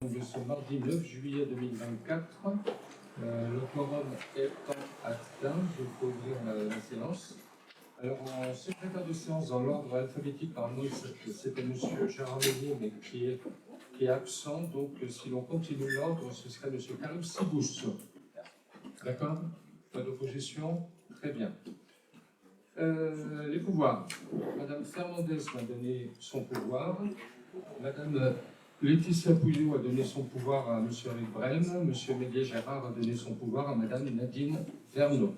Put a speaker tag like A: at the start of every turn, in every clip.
A: De ce mardi 9 juillet 2024, le quorum étant atteint, je peux ouvrir la séance. Alors, en secrétaire de séance, dans l'ordre alphabétique par nous, c'était M. Gérard Mélier, mais qui est absent. Donc, si l'on continue l'ordre, ce serait M. Karim Sibous. D'accord? Pas d'opposition? Très bien. Les pouvoirs. Madame Fernandez m'a donné son pouvoir. Madame Laetitia Pouillot a donné son pouvoir à M. Eric Brem. M. Mélier Gérard a donné son pouvoir à Mme Nadine Verneau.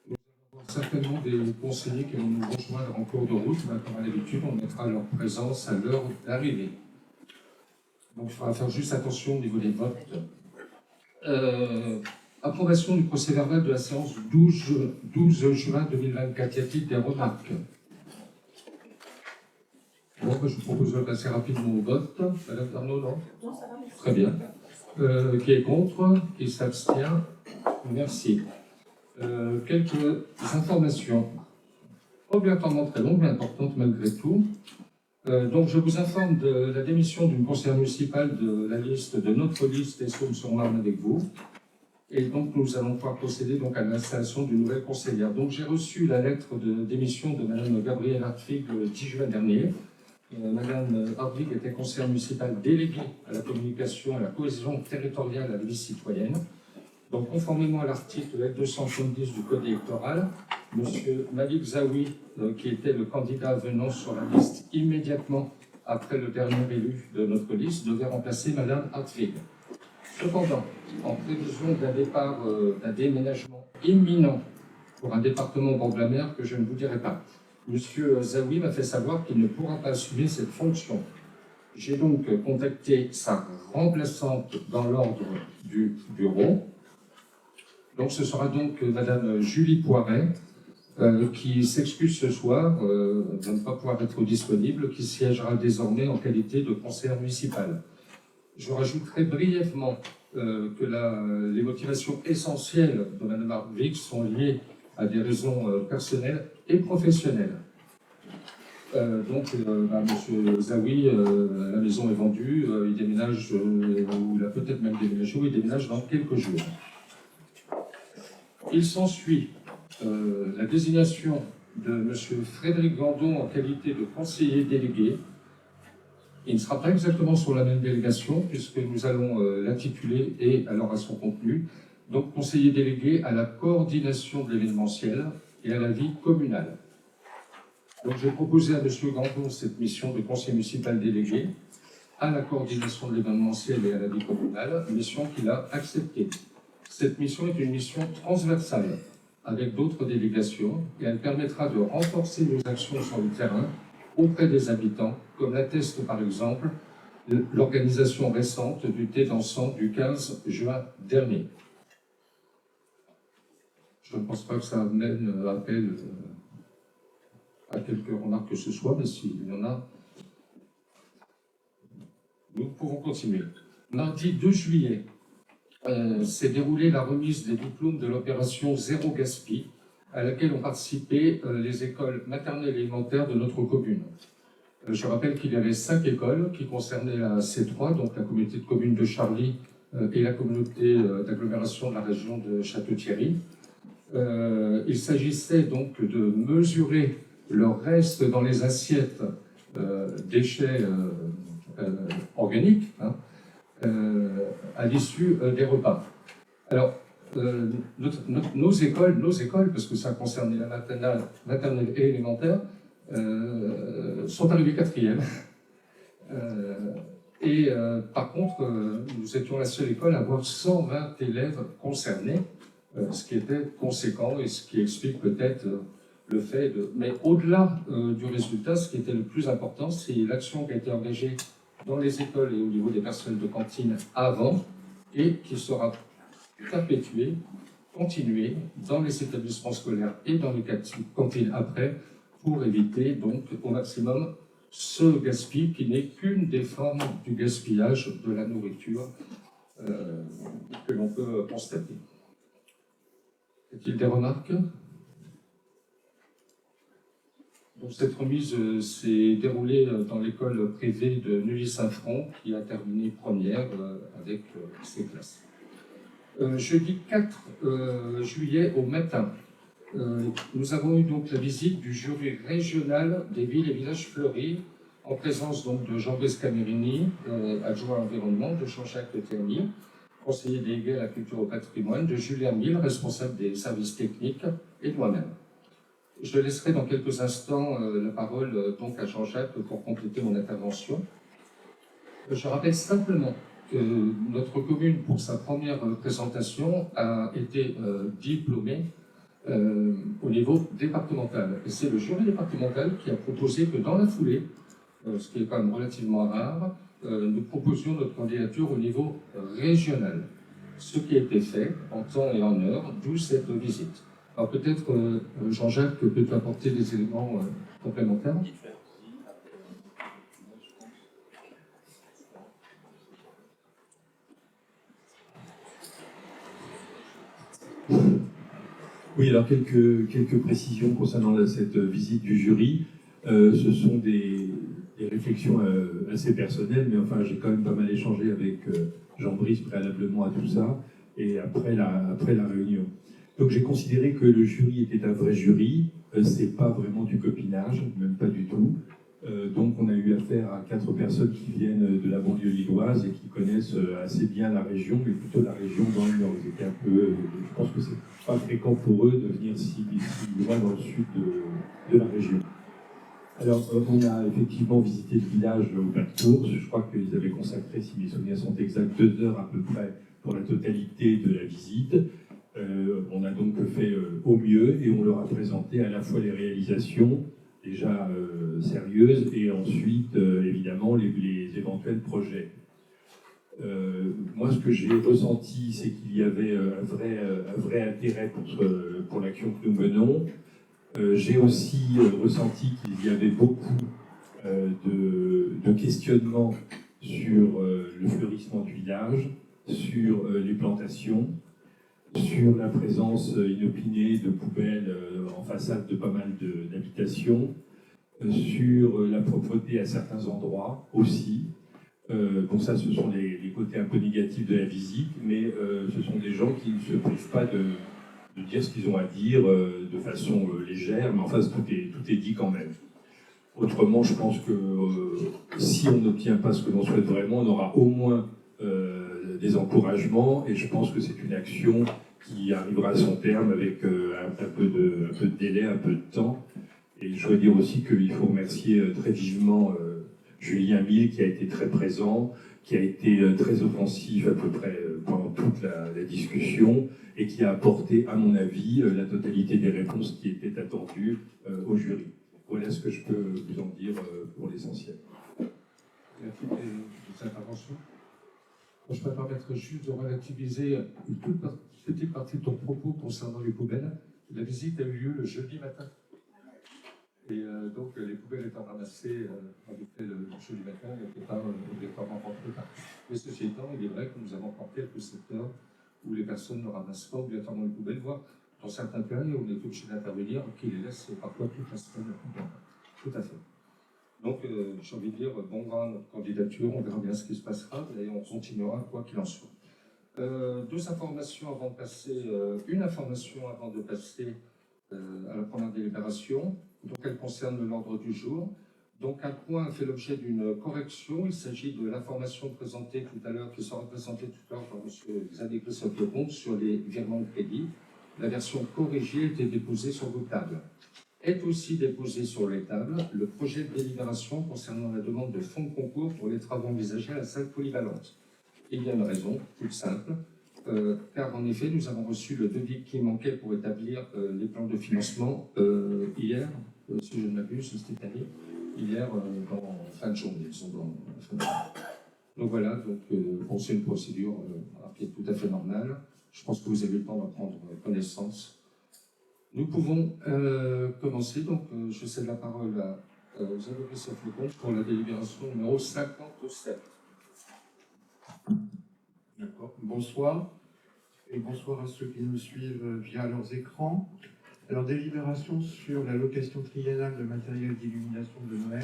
A: Nous avons certainement des conseillers qui vont nous rejoindre en cours de route. Comme à l'habitude, on mettra leur présence à l'heure d'arrivée. Donc il faudra faire juste attention au niveau des votes. Approbation du procès-verbal de la séance 12 juin 2024. Y a-t-il des remarques? Bon, je vous propose de passer rapidement au vote. Madame Arnaud, non? Non, ça va, merci. Très bien. Qui est contre? Qui s'abstient? Merci. Quelques informations, obligatoirement très longues, mais importantes malgré tout. Donc, je vous informe de la démission d'une conseillère municipale de la liste, de notre liste et Saône-sur-Marne avec vous. Et donc, nous allons pouvoir procéder donc, à l'installation d'une nouvelle conseillère. Donc, j'ai reçu la lettre de démission de Mme Gabrielle Hartwig le 10 juin dernier. Madame Hartwig était conseillère municipale déléguée à la communication et à la cohésion territoriale à la vie citoyenne. Donc, conformément à l'article L270 du Code électoral, M. Malik Zawi, qui était le candidat venant sur la liste immédiatement après le dernier élu de notre liste, devait remplacer Madame Hartwig. Cependant, en prévision d'un départ, d'un déménagement imminent pour un département bord de la mer que je ne vous dirai pas, M. Zawi m'a fait savoir qu'il ne pourra pas assumer cette fonction. J'ai donc contacté sa remplaçante dans l'ordre du bureau. Donc ce sera donc Madame Julie Poiret, qui s'excuse ce soir de ne pas pouvoir être disponible, qui siégera désormais en qualité de conseillère municipale. Je rajouterai brièvement que les motivations essentielles de Mme Hartwig sont liées à des raisons personnelles et professionnelles. M. Zawi, la maison est vendue, il déménage, ou il a peut-être même déménagé, il déménage dans quelques jours. Il s'ensuit la désignation de M. Frédéric Gandon en qualité de conseiller délégué. Il ne sera pas exactement sur la même délégation, puisque nous allons l'intituler et alors à son contenu. Donc, conseiller délégué à la coordination de l'événementiel et à la vie communale. Donc, j'ai proposé à M. Gandon cette mission de conseiller municipal délégué à la coordination de l'événementiel et à la vie communale, mission qu'il a acceptée. Cette mission est une mission transversale avec d'autres délégations et elle permettra de renforcer nos actions sur le terrain auprès des habitants, comme l'atteste par exemple l'organisation récente du thé dansant du 15 juin dernier. Je ne pense pas que ça mène appel à quelques remarques que ce soit, mais s'il y en a, nous pouvons continuer. Mardi 2 juillet, s'est déroulée la remise des diplômes de l'opération Zéro Gaspille, à laquelle ont participé les écoles maternelles et élémentaires de notre commune. Je rappelle qu'il y avait 5 écoles qui concernaient la C3, donc la communauté de communes de Charly et la communauté d'agglomération de la région de Château-Thierry. Il s'agissait donc de mesurer le reste dans les assiettes déchets organiques, à l'issue des repas. Alors, nos écoles, parce que ça concernait la maternelle et élémentaire, sont arrivées 4e. Par contre, nous étions la seule école à avoir 120 élèves concernés, ce qui était conséquent et ce qui explique peut-être le fait de... Mais au-delà du résultat, ce qui était le plus important, c'est l'action qui a été engagée dans les écoles et au niveau des personnels de cantine avant et qui sera perpétuée, continuée dans les établissements scolaires et dans les cantines après pour éviter donc au maximum ce gaspillage qui n'est qu'une des formes du gaspillage de la nourriture que l'on peut constater. Y a-t-il des remarques? Donc, cette remise s'est déroulée dans l'école privée de Neuilly-Saint-Front, qui a terminé première avec ses classes. Jeudi 4 juillet au matin, nous avons eu donc la visite du jury régional des villes et villages fleuris, en présence donc de Jean-Brice Camerini, adjoint à l'environnement, de Jean-Jacques Terny, conseiller délégué à la culture et au patrimoine, de Julien Mille, responsable des services techniques, et de moi-même. Je laisserai dans quelques instants la parole donc à Jean-Jacques pour compléter mon intervention. Je rappelle simplement que notre commune, pour sa première présentation, a été diplômée au niveau départemental. Et c'est le jury départemental qui a proposé que dans la foulée, ce qui est quand même relativement rare, nous proposions notre candidature au niveau régional. Ce qui a été fait en temps et en heure, d'où cette visite. Alors peut-être, Jean-Jacques, peut apporter des éléments complémentaires.
B: Oui, alors quelques précisions concernant cette visite du jury. Ce sont des réflexions assez personnelles, mais enfin j'ai quand même pas mal échangé avec Jean-Brice préalablement à tout ça, et après la réunion. Donc j'ai considéré que le jury était un vrai jury, c'est pas vraiment du copinage, même pas du tout. Donc on a eu affaire à 4 personnes qui viennent de la banlieue lilloise et qui connaissent assez bien la région, mais plutôt la région dans le nord. Ils étaient un peu, je pense que c'est pas fréquent pour eux de venir si loin dans le sud de la région. Alors on a effectivement visité le village au pas de course. Je crois qu'ils avaient consacré, si mes souvenirs sont exacts, 2 heures à peu près pour la totalité de la visite. On a donc fait au mieux et on leur a présenté à la fois les réalisations déjà sérieuses et ensuite évidemment les éventuels projets. Moi ce que j'ai ressenti c'est qu'il y avait un vrai intérêt pour l'action que nous menons. J'ai aussi ressenti qu'il y avait beaucoup de questionnements sur le fleurissement du village, sur les plantations, sur la présence inopinée de poubelles en façade de pas mal d'habitations, sur la propreté à certains endroits aussi. Donc ça, ce sont les côtés un peu négatifs de la visite, mais ce sont des gens qui ne se privent pas de dire ce qu'ils ont à dire de façon légère, mais enfin tout est dit quand même. Autrement, je pense que si on n'obtient pas ce que l'on souhaite vraiment, on aura au moins des encouragements, et je pense que c'est une action qui arrivera à son terme avec un peu de délai, un peu de temps. Et je veux dire aussi qu'il faut remercier très vivement Julien Mille, qui a été très présent, qui a été très offensif à peu près pendant toute la discussion, et qui a apporté, à mon avis, la totalité des réponses qui étaient attendues au jury. Voilà ce que je peux vous en dire pour l'essentiel.
A: Merci de cette intervention. Je peux me permettre juste de relativiser une toute petite partie de ton propos concernant les poubelles. La visite a eu lieu le jeudi matin. Et donc les poubelles étant ramassées en effet le jeudi matin, elles n'étaient pas obligatoirement rentrées partout. Mais ceci étant, il est vrai que nous avons encore quelques secteurs où les personnes ne ramassent pas obligatoirement les poubelles, voire dans certains cas, on est obligé d'intervenir, qui les laissent parfois toute la semaine. Tout à fait. Donc, j'ai envie de dire, bon vent à notre candidature, on verra bien ce qui se passera, et on continuera quoi qu'il en soit. 2 informations avant de passer, une information avant de passer à la première délibération, donc elle concerne l'ordre du jour. Donc, un point fait l'objet d'une correction. Il s'agit de l'information présentée tout à l'heure, qui sera présentée tout à l'heure par M. Xavier Christophe Lecomte sur les virements de crédit. La version corrigée était déposée sur vos tables. Est aussi déposé sur les tables le projet de délibération concernant la demande de fonds de concours pour les travaux envisagés à la salle polyvalente. Et il y a une raison toute simple, car en effet, nous avons reçu le devis qui manquait pour établir les plans de financement hier, si je ne m'abuse, cette année, hier en fin de journée, ils sont dans la fin de journée. Donc voilà, donc, c'est une procédure qui est tout à fait normale. Je pense que vous avez eu le temps d'en prendre connaissance. Nous pouvons commencer, donc je cède la parole à Xavier Christophe Lecomte pour la délibération numéro 57.
C: D'accord. Bonsoir, et bonsoir à ceux qui nous suivent via leurs écrans. Alors, délibération sur la location triennale de matériel d'illumination de Noël.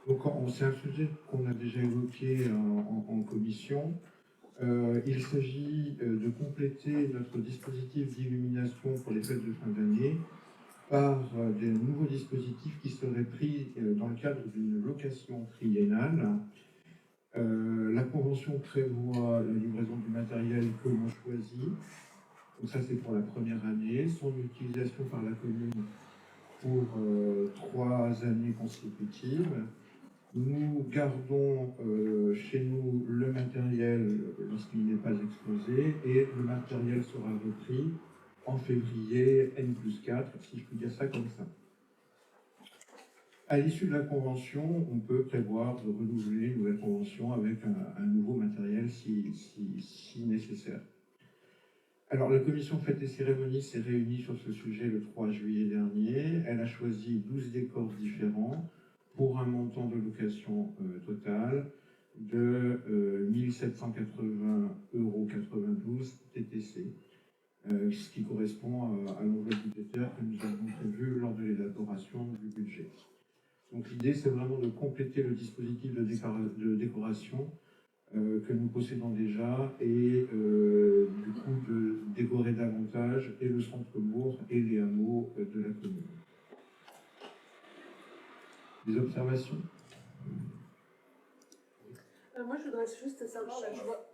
C: Donc, c'est un sujet qu'on a déjà évoqué en commission. Il s'agit de compléter notre dispositif d'illumination pour les fêtes de fin d'année par des nouveaux dispositifs qui seraient pris dans le cadre d'une location triennale. La convention prévoit la livraison du matériel que l'on choisit. Donc ça, c'est pour la première année. Son utilisation par la commune pour 3 années consécutives. Nous gardons chez nous le matériel lorsqu'il n'est pas exposé et le matériel sera repris en février N+4, si je puis dire ça comme ça. À l'issue de la convention, on peut prévoir de renouveler une nouvelle convention avec un nouveau matériel si nécessaire. Alors, la commission Fêtes et Cérémonies s'est réunie sur ce sujet le 3 juillet dernier. Elle a choisi 12 décors différents pour un montant de location total de 1780,92 € TTC, ce qui correspond à l'enveloppe budgétaire que nous avons prévue lors de l'élaboration du budget. Donc l'idée, c'est vraiment de compléter le dispositif de décoration que nous possédons déjà et du coup de décorer davantage et le centre-bourg et les hameaux de la commune. Des observations?
D: Moi, je voudrais juste savoir, là, je vois...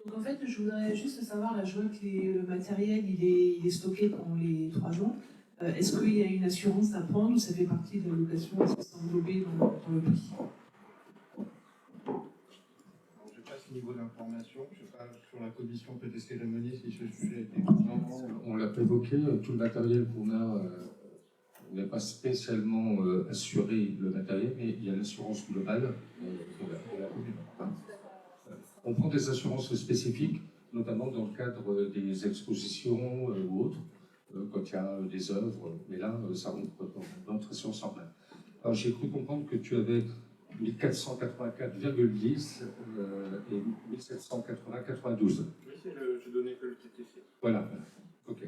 D: Donc en fait, je voudrais juste savoir, là, je vois que le matériel, il est stocké pendant les 3 jours. Est-ce qu'il y a une assurance à prendre ou ça fait partie de la location? Est-ce que c'est englobé dans le prix?
C: Je n'ai pas ce niveau d'information. Je ne sais pas sur la commission Fêtes et Cérémonies si ce sujet a été...
A: Non, on l'a pas évoqué. Tout le matériel qu'on a, on n'est pas spécialement assuré le matériel, mais il y a l'assurance globale de la commune. Hein. On prend des assurances spécifiques, notamment dans le cadre des expositions ou autres, quand il y a des œuvres, mais là, ça rentre dans notre assurance en main. Alors, j'ai cru comprendre que tu avais 1484,10 et 1780,92.
C: Oui, je donnais que le TTC.
A: Voilà, ok.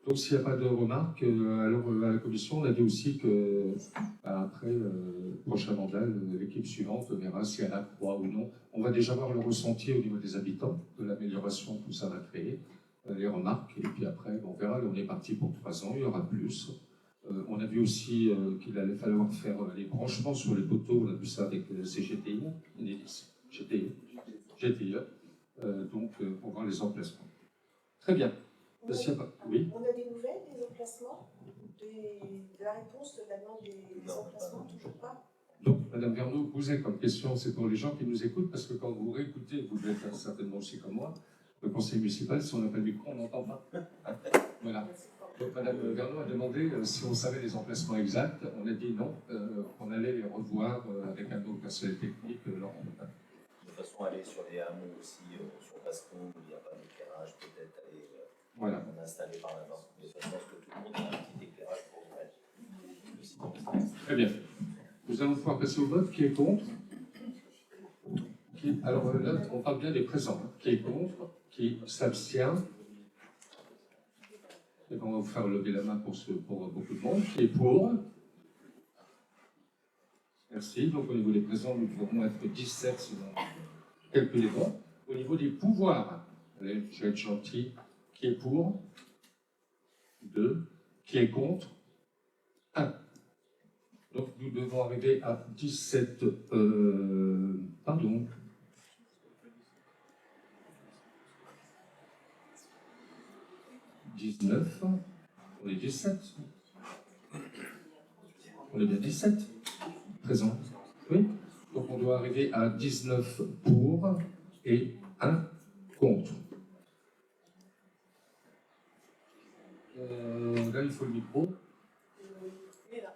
A: Donc, s'il n'y a pas de remarques, alors à la commission, on a dit aussi que après le prochain mandat, l'équipe suivante verra si elle accroît ou non. On va déjà voir le ressenti au niveau des habitants, de l'amélioration que ça va créer, les remarques, et puis après, on verra. Là, on est parti pour 3 ans, il y aura plus. On a vu aussi qu'il allait falloir faire les branchements sur les poteaux, on a vu ça avec CGTI, GTI, donc pour voir les emplacements. Très bien. Oui.
E: On a des nouvelles des emplacements, de la réponse de la demande des emplacements, toujours pas.
A: Donc, Madame Verneau, posez comme question, c'est pour les gens qui nous écoutent, parce que quand vous réécoutez, vous devez faire certainement aussi comme moi, le conseil municipal, si on n'a pas le micro, on n'entend pas. Voilà. Donc, Madame Verneau a demandé si on savait les emplacements exacts. On a dit non, on allait les revoir avec un autre personnel technique.
F: De façon à aller sur les hameaux aussi, sur Bascon, où il n'y a pas d'éclairage, peut-être aller
A: voilà.
F: en installer par là-bas. De façon à ce que tout le monde ait un petit éclairage pour Noël.
A: Très bien. Nous allons pouvoir passer au vote. Qui est contre? Alors là, on parle bien des présents. Hein. Qui est contre? Qui s'abstient? Et on va vous faire lever la main pour beaucoup de monde. Qui est pour? Merci. Donc au niveau des présents, nous devons être 17 si on calcule les votes. Au niveau des pouvoirs, allez, je vais être gentil. Qui est pour? 2. Qui est contre? 1. Donc nous devons arriver à 17... pardon. On est 17. On est bien 17. Présent. Oui. Donc on doit arriver à 19 pour et 1 contre. Là, il faut le micro.
E: Il est là.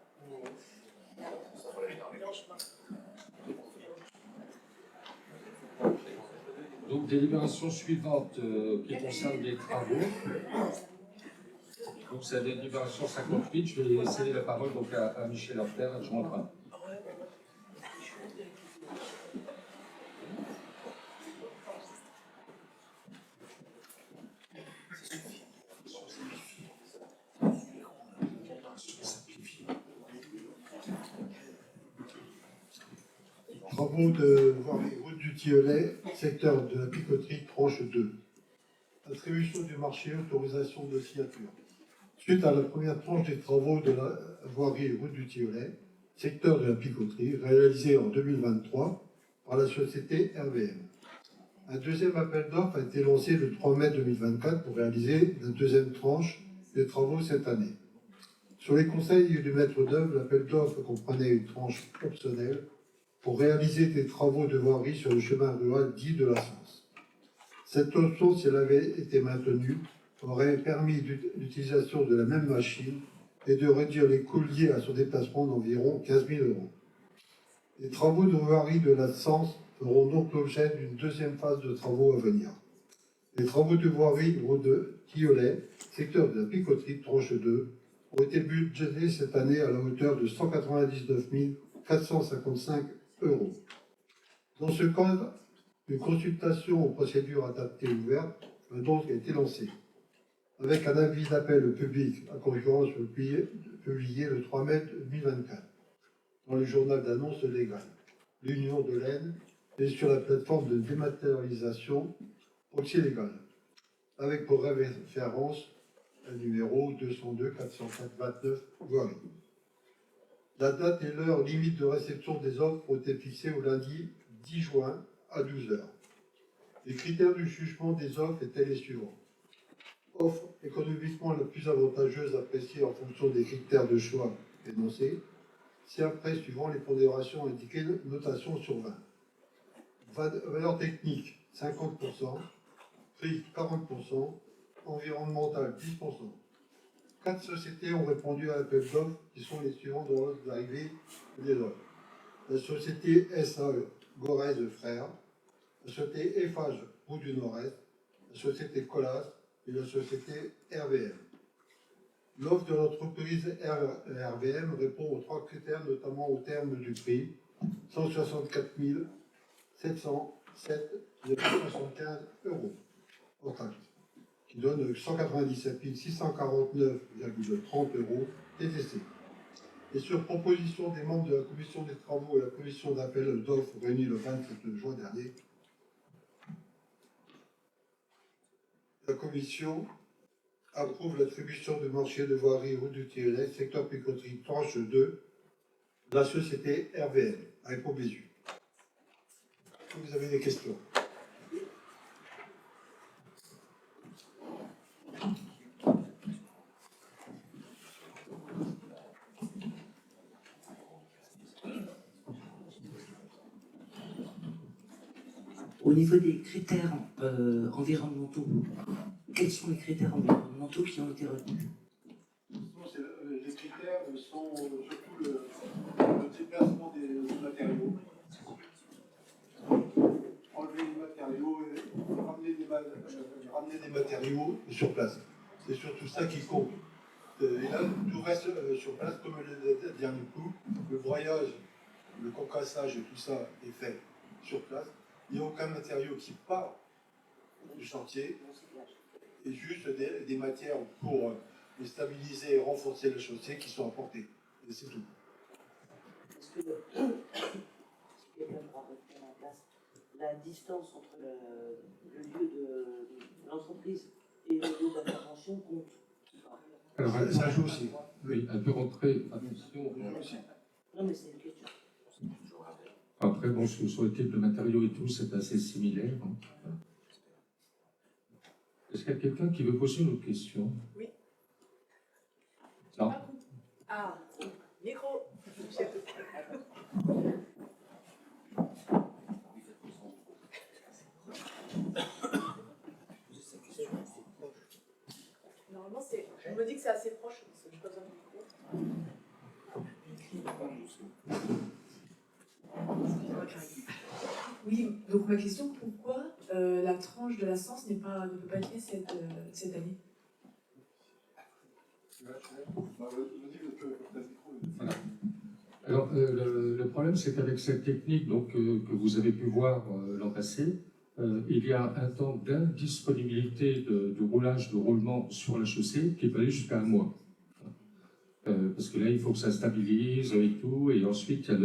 A: Donc, délibération suivante qui concerne les travaux. Donc, c'est la délibération 58. Je vais laisser la parole donc, à Michel Horter, adjoint au train.
G: Travaux de voirie route du Tillelet, secteur de la Picoterie, tranche 2. Attribution du marché, autorisation de signature. Suite à la première tranche des travaux de la voirie route du Tillelet, secteur de la Picoterie, réalisée en 2023 par la société RVM. Un deuxième appel d'offres a été lancé le 3 mai 2024 pour réaliser la deuxième tranche des travaux cette année. Sur les conseils du maître d'œuvre, l'appel d'offres comprenait une tranche optionnelle pour réaliser des travaux de voirie sur le chemin rural dit de la Sens. Cette option, si elle avait été maintenue, aurait permis l'utilisation de la même machine et de réduire les coûts liés à son déplacement d'environ 15 000 €. Les travaux de voirie de la Sens feront donc l'objet d'une deuxième phase de travaux à venir. Les travaux de voirie route de Tillelet, secteur de la Picoterie, tranche 2, ont été budgétés cette année à la hauteur de 199 455 €. Dans ce cadre, une consultation aux procédures adaptées ouvertes a donc été lancée, avec un avis d'appel public à concurrence publié le 3 mai 2024 dans le journal d'annonces légales, l'Union de l'Aisne, et sur la plateforme de dématérialisation Proxy Légal, avec pour référence un numéro 202 404 29 voirie. La date et l'heure limite de réception des offres ont été fixées au lundi 10 juin à 12 h. Les critères du jugement des offres étaient les suivants. Offre économiquement la plus avantageuse appréciée en fonction des critères de choix énoncés. C'est après, suivant les pondérations indiquées, notation sur 20. Valeur technique 50%, prix 40%, environnemental 10%. 4 sociétés ont répondu à l'appel d'offres qui sont les suivantes dans l'ordre d'arrivée des offres. La société SAE Gorez Frères, la société Eiffage Route du Nord-Est, la société Colas et la société RVM. L'offre de l'entreprise RVM répond aux 3 critères, notamment au terme du prix, 164 707,75 € en taxe, qui donne 197 649,30 € TTC. Et sur proposition des membres de la commission des travaux et la commission d'appel d'offres réunie le 27 juin dernier, la commission approuve l'attribution du marché de voirie route du Tillelet, secteur Picoterie, tranche 2, de la société RVM, avec Bézu. Vous avez des questions?
H: Au niveau des critères environnementaux, quels sont les critères environnementaux qui ont été retenus?
G: Les critères sont surtout le déplacement des matériaux. Enlever les matériaux, ramener des matériaux sur place. C'est surtout ça qui compte. Et là, tout reste sur place, comme le dernier coup. Le broyage, le concassage et tout ça est fait sur place. Il n'y a aucun matériau qui part du chantier. Et juste des matières pour stabiliser et renforcer la chaussée qui sont apportées. Et c'est tout.
H: Est-ce que quelqu'un pourra mettre en place la distance entre le lieu de l'entreprise et le lieu d'intervention compte?
A: Alors,
G: Ça joue aussi.
A: oui, elle peut rentrer. Attention.
H: Non, mais c'est une question.
A: Après, bon, sur le type de matériaux et tout, c'est assez similaire. Hein. Est-ce qu'il y a quelqu'un qui veut poser une autre question?
E: Oui.
A: Non.
E: Ah, micro. Normalement, je me dis que c'est assez proche, parce que je pose un micro.
D: Oui, donc ma question, pourquoi la tranche de la Sens ne peut pas être faite cette année.
A: Voilà. Alors, le problème, c'est qu'avec cette technique donc, que vous avez pu voir l'an passé, il y a un temps d'indisponibilité de roulage, de roulement sur la chaussée qui peut aller jusqu'à un mois. Parce que là, il faut que ça stabilise et tout, et ensuite, il y a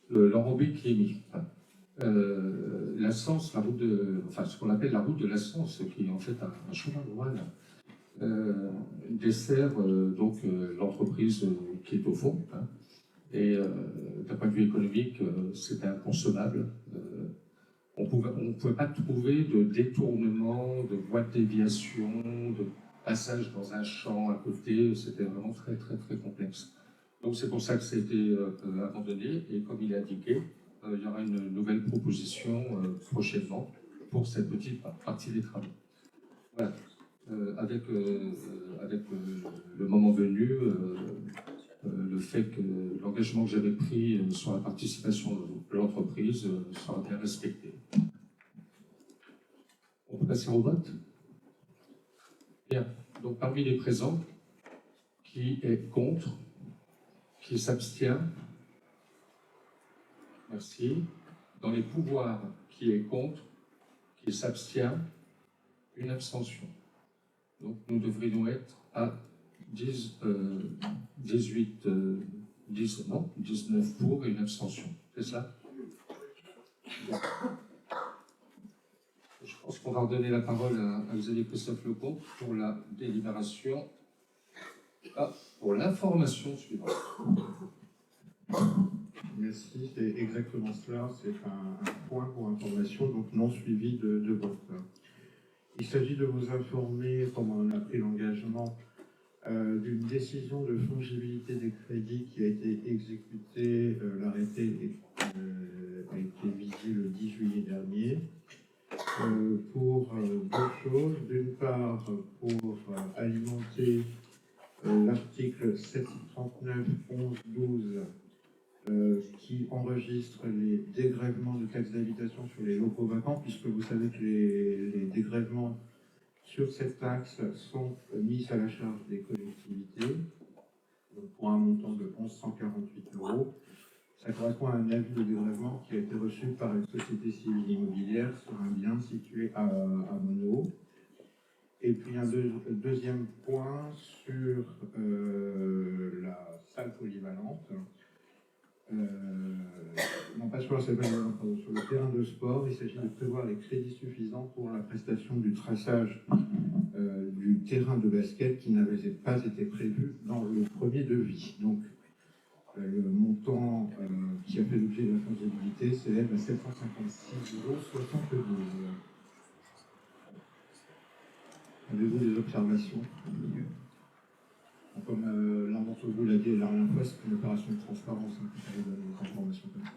A: l'enrobé qui est mis. La Sens, ce qu'on appelle la route de la Sens, qui est en fait un chemin rural, dessert donc l'entreprise qui est au fond. Hein, et d'un point de vue économique, c'était inconcevable. On ne pouvait pas trouver de détournement, de voie de déviation, de passage dans un champ à côté. C'était vraiment très, très, très complexe. Donc c'est pour ça que ça a été abandonné. Et comme il est indiqué, il y aura une nouvelle proposition prochainement pour cette petite partie des travaux. Voilà. Avec le moment venu, le fait que l'engagement que j'avais pris sur la participation de l'entreprise sera bien respecté. On peut passer au vote? Bien. Donc parmi les présents, qui est contre? Qui s'abstient? Merci. Dans les pouvoirs, qui est contre? Qui s'abstient? Une abstention. Donc nous devrions être à 19 pour et une abstention. C'est ça? Je pense qu'on va redonner la parole à Xavier Christophe Lecomte pour la délibération. Pour l'information suivante.
C: Merci, c'est exactement cela. C'est un point pour information, donc non suivi de vote. Il s'agit de vous informer, comme on a pris l'engagement, d'une décision de fongibilité des crédits qui a été exécutée. L'arrêté a été visé le 10 juillet dernier. Pour deux choses. D'une part, pour alimenter l'article 739.11.12 qui enregistre les dégrèvements de taxes d'habitation sur les locaux vacants, puisque vous savez que les dégrèvements sur cette taxe sont mis à la charge des collectivités, donc pour un montant de 1148 €. Ça correspond à un avis de dégrèvement qui a été reçu par une société civile immobilière sur un bien situé à Monod. Et puis un deuxième point sur la salle polyvalente. Non, pas sur la salle polyvalente, pardon, sur le terrain de sport. Il s'agit de prévoir les crédits suffisants pour la prestation du traçage du terrain de basket qui n'avait pas été prévu dans le premier devis. Donc, le montant qui a fait l'objet de la fongibilité s'élève à 756,72 €. Avez-vous des observations? Comme l'un d'entre vous l'a dit la dernière fois, c'est une opération de transparence qui permet de donner des informations comme ça.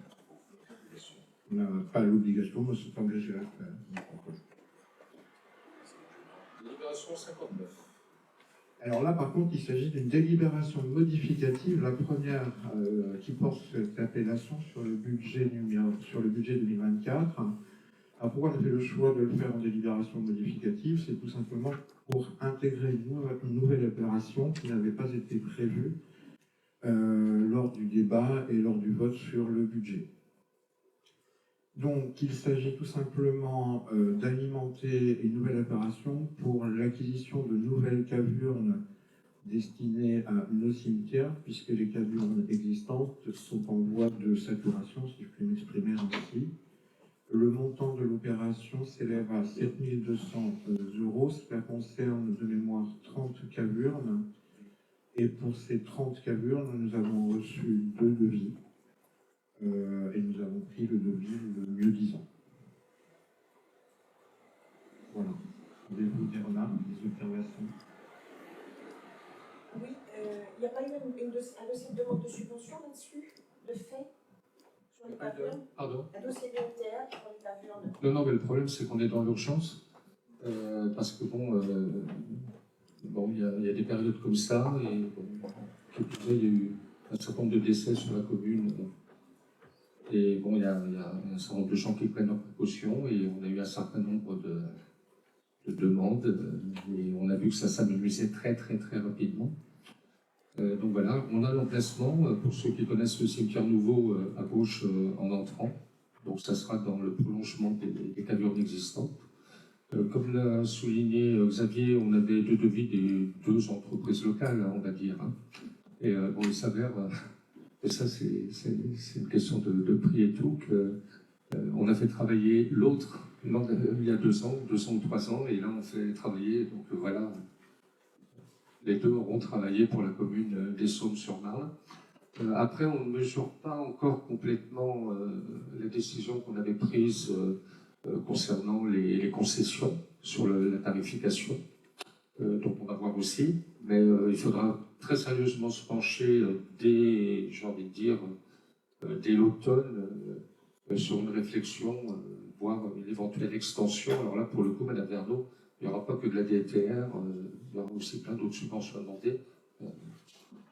C: On n'a pas l'obligation, mais c'est engagé à le faire.
A: Délibération 59.
C: Alors là, par contre, il s'agit d'une délibération modificative, la première qui porte cette appellation sur le budget 2024. Alors pourquoi on a fait le choix de le faire en délibération modificative? C'est tout simplement pour intégrer une nouvelle opération qui n'avait pas été prévue lors du débat et lors du vote sur le budget. Donc il s'agit tout simplement d'alimenter une nouvelle opération pour l'acquisition de nouvelles cavurnes destinées à nos cimetières, puisque les cavurnes existantes sont en voie de saturation, si je puis m'exprimer ainsi. Le montant de l'opération s'élève à 7 200 €. Cela concerne de mémoire 30 cavurnes. Et pour ces 30 cavurnes, nous avons reçu 2 devis. Et nous avons pris le devis le mieux disant. Voilà. Avez-vous des remarques, des observations?
E: Oui, il n'y a pas eu un dossier de demande de subvention là-dessus, de fait, sur les cavernes?
A: Pardon?
E: Un dossier DETR sur les cavernes?
A: Non, mais le problème, c'est qu'on est dans l'urgence. Parce que il y a des périodes comme ça, et il y a eu un certain nombre de décès sur la commune. Et bon, il y a un certain nombre de gens qui prennent leurs précautions et on a eu un certain nombre de demandes et on a vu que ça s'amenuisait très très très rapidement. Donc voilà, on a l'emplacement, pour ceux qui connaissent le cimetière nouveau, à gauche en entrant. Donc ça sera dans le prolongement des cavernes existantes. Comme l'a souligné Xavier, on avait deux devis des deux entreprises locales, hein, on va dire. Hein. Et bon, il s'avère, et ça c'est une question de prix et tout, on a fait travailler l'autre il y a 2 ans ou 3 ans, et là on fait travailler, donc voilà, les deux auront travaillé pour la commune des Saumes-sur-Marne. Après, on ne mesure pas encore complètement la décision qu'on avait prise concernant les concessions sur la tarification. Donc on va voir aussi, mais il faudra très sérieusement se pencher dès, j'ai envie de dire, dès l'automne sur une réflexion, voire une éventuelle extension. Alors là, pour le coup, Madame Verneau, il n'y aura pas que de la DETR, il y aura aussi plein d'autres subventions à demander.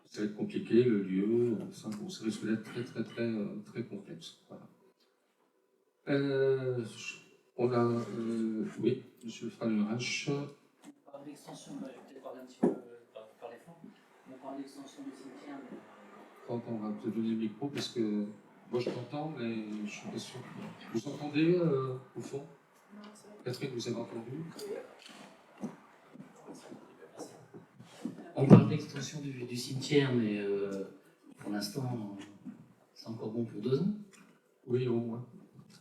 A: Ça va être compliqué, le lieu, ça, bon, ça risque d'être très, très, très, très complexe. Voilà. On a, oui, Monsieur Franuach.
I: On parle d'extension, je vais peut-être parler un petit peu par les fonds. On parle d'extension du cimetière.
A: On va te donner le micro parce que moi je t'entends, mais je suis pas sûr. Vous entendez au fond? Catherine, vous avez entendu?
I: On parle d'extension du cimetière, mais pour l'instant, c'est encore bon pour 2 ans.
A: Oui, au moins.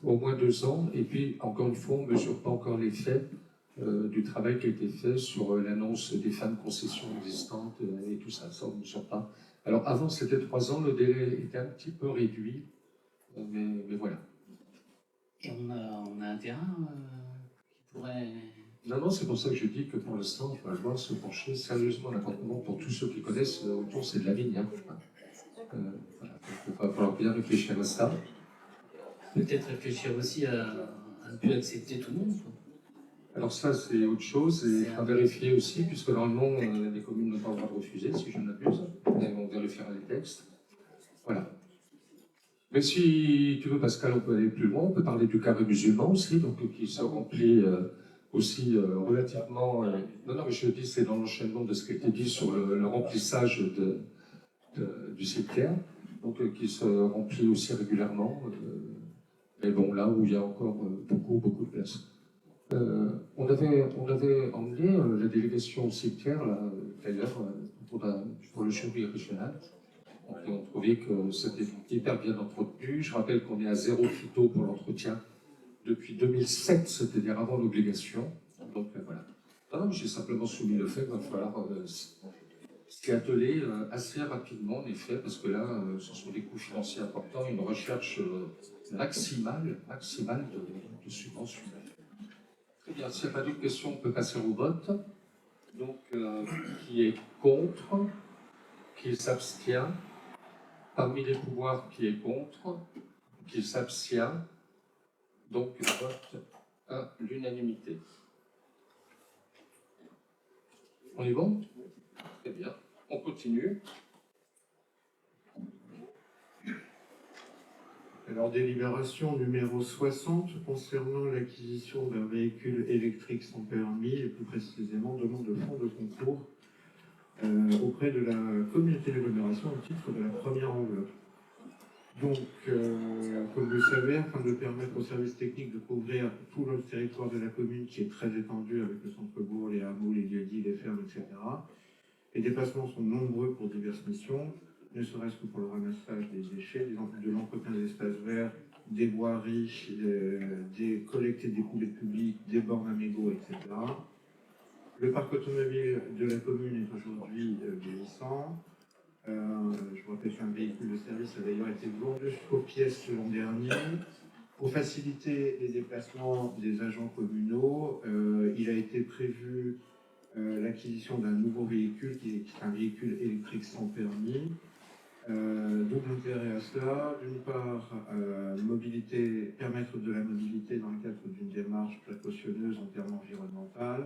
A: Au moins 2 ans. Et puis, encore une fois, on ne mesure pas encore l'effet du travail qui a été fait sur l'annonce des fins de concession existantes et tout ça. Ça, on ne mesure pas. Alors, avant, c'était 3 ans. Le délai était un petit peu réduit. Mais voilà.
I: Et on a un terrain qui pourrait...
A: Non, c'est pour ça que je dis que pour l'instant, il va falloir se pencher sérieusement l'appartement pour tous ceux qui connaissent autour, c'est de la vigne. Hein. Voilà. Donc, il va falloir bien réfléchir à ça.
I: Peut-être réfléchir aussi à ne plus accepter tout le monde. Quoi.
A: Alors ça, c'est autre chose, et à vérifier aussi, puisque normalement, les communes n'ont pas le droit de refuser, si je ne m'abuse, et on vérifiera les textes. Voilà. Mais si tu veux, Pascal, on peut aller plus loin, on peut parler du carré musulman aussi, donc qui se remplit aussi relativement... Non, mais je dis, c'est dans l'enchaînement de ce qui a été dit sur le remplissage du cimetière, donc qui se remplit aussi régulièrement. Mais bon, là où il y a encore beaucoup de place. On avait emmené la délégation au cimetière, là, d'ailleurs, pour le jury régional. Et on trouvait que c'était hyper bien entretenu. Je rappelle qu'on est à 0 phyto pour l'entretien depuis 2007, c'est-à-dire avant l'obligation. Donc voilà. Non, j'ai simplement soumis le fait qu'il va falloir s'y atteler assez rapidement, en effet, parce que là, ce sont des coûts financiers importants, une recherche maximale de subventions. Très bien, s'il n'y a pas d'autres questions, on peut passer au vote. Donc, qui est contre? Qui s'abstient? Parmi les pouvoirs, qui est contre? Qui s'abstient? Donc, vote à l'unanimité. On est bon? Très bien. On continue.
C: Alors, délibération numéro 60 concernant l'acquisition d'un véhicule électrique sans permis, et plus précisément demande de fonds de concours auprès de la communauté d'agglomération au titre de la première enveloppe. Donc, comme vous le savez, afin de permettre aux services techniques de couvrir tout le territoire de la commune qui est très étendu avec le centre-bourg, les hameaux, les lieux-dits, les fermes, etc., les déplacements sont nombreux pour diverses missions, ne serait-ce que pour le ramassage des déchets, de l'entretien des espaces verts, des voiries, collecter des poubelles publiques, des bornes à mégots, etc. Le parc automobile de la commune est aujourd'hui vieillissant. Je vous rappelle qu'un véhicule de service a d'ailleurs été vendu aux pièces l'an dernier. Pour faciliter les déplacements des agents communaux, il a été prévu l'acquisition d'un nouveau véhicule qui est un véhicule électrique sans permis. Double intérêt à cela, d'une part, permettre de la mobilité dans le cadre d'une démarche précautionneuse en termes environnementaux,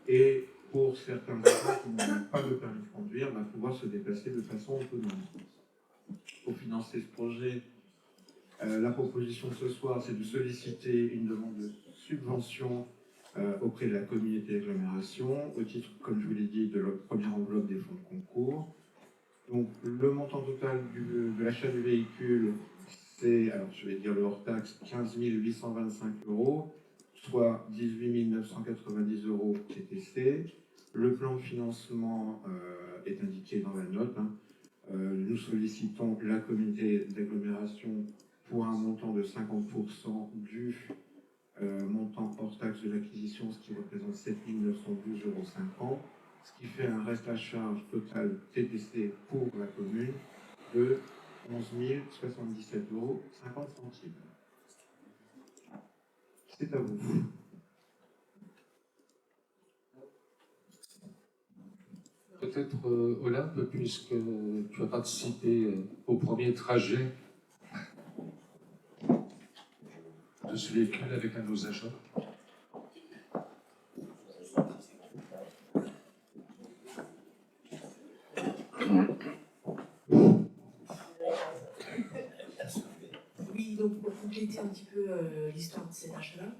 C: et pour certains agents qui n'ont pas de permis de conduire, pouvoir se déplacer de façon autonome. Pour financer ce projet, La proposition ce soir, c'est de solliciter une demande de subvention auprès de la communauté d'agglomération, au titre, comme je vous l'ai dit, de la première enveloppe des fonds de concours. Donc, le montant total de l'achat du véhicule, c'est, alors je vais dire le hors-taxe, 15 825 €, soit 18 990 € TTC. Le plan de financement est indiqué dans la note. Nous sollicitons la communauté d'agglomération pour un montant de 50% du montant hors taxe de l'acquisition, ce qui représente 7 912,50 €, ce qui fait un reste à charge total TTC pour la commune de 11 077,50 €. C'est à vous.
A: Peut-être Olympe, puisque tu as participé au premier trajet de ce véhicule avec un de nos agents.
J: Oui, donc pour compléter un petit peu l'histoire de cet achat-là,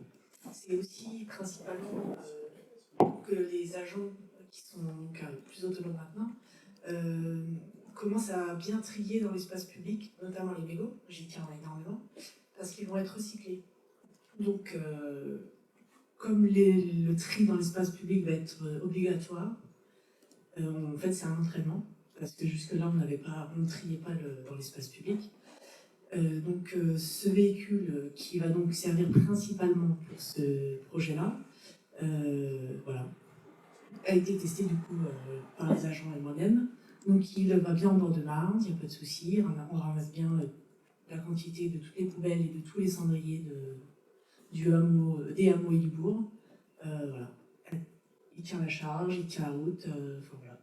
J: c'est aussi principalement pour que les agents qui sont donc, plus autonomes maintenant commencent à bien trier dans l'espace public, notamment les mégots, j'y tiens énormément, parce qu'ils vont être recyclés. Donc, comme le tri dans l'espace public va être obligatoire, en fait c'est un entraînement, parce que jusque-là on ne triait pas dans l'espace public. Donc ce véhicule qui va donc servir principalement pour ce projet-là, voilà, a été testé du coup par les agents et moi-même. Donc il va bien en bord de Marne, il n'y a pas de souci, on ramasse bien la quantité de toutes les poubelles et de tous les cendriers des hameaux et du bourg. Voilà. Il tient la charge, il tient la route, enfin voilà.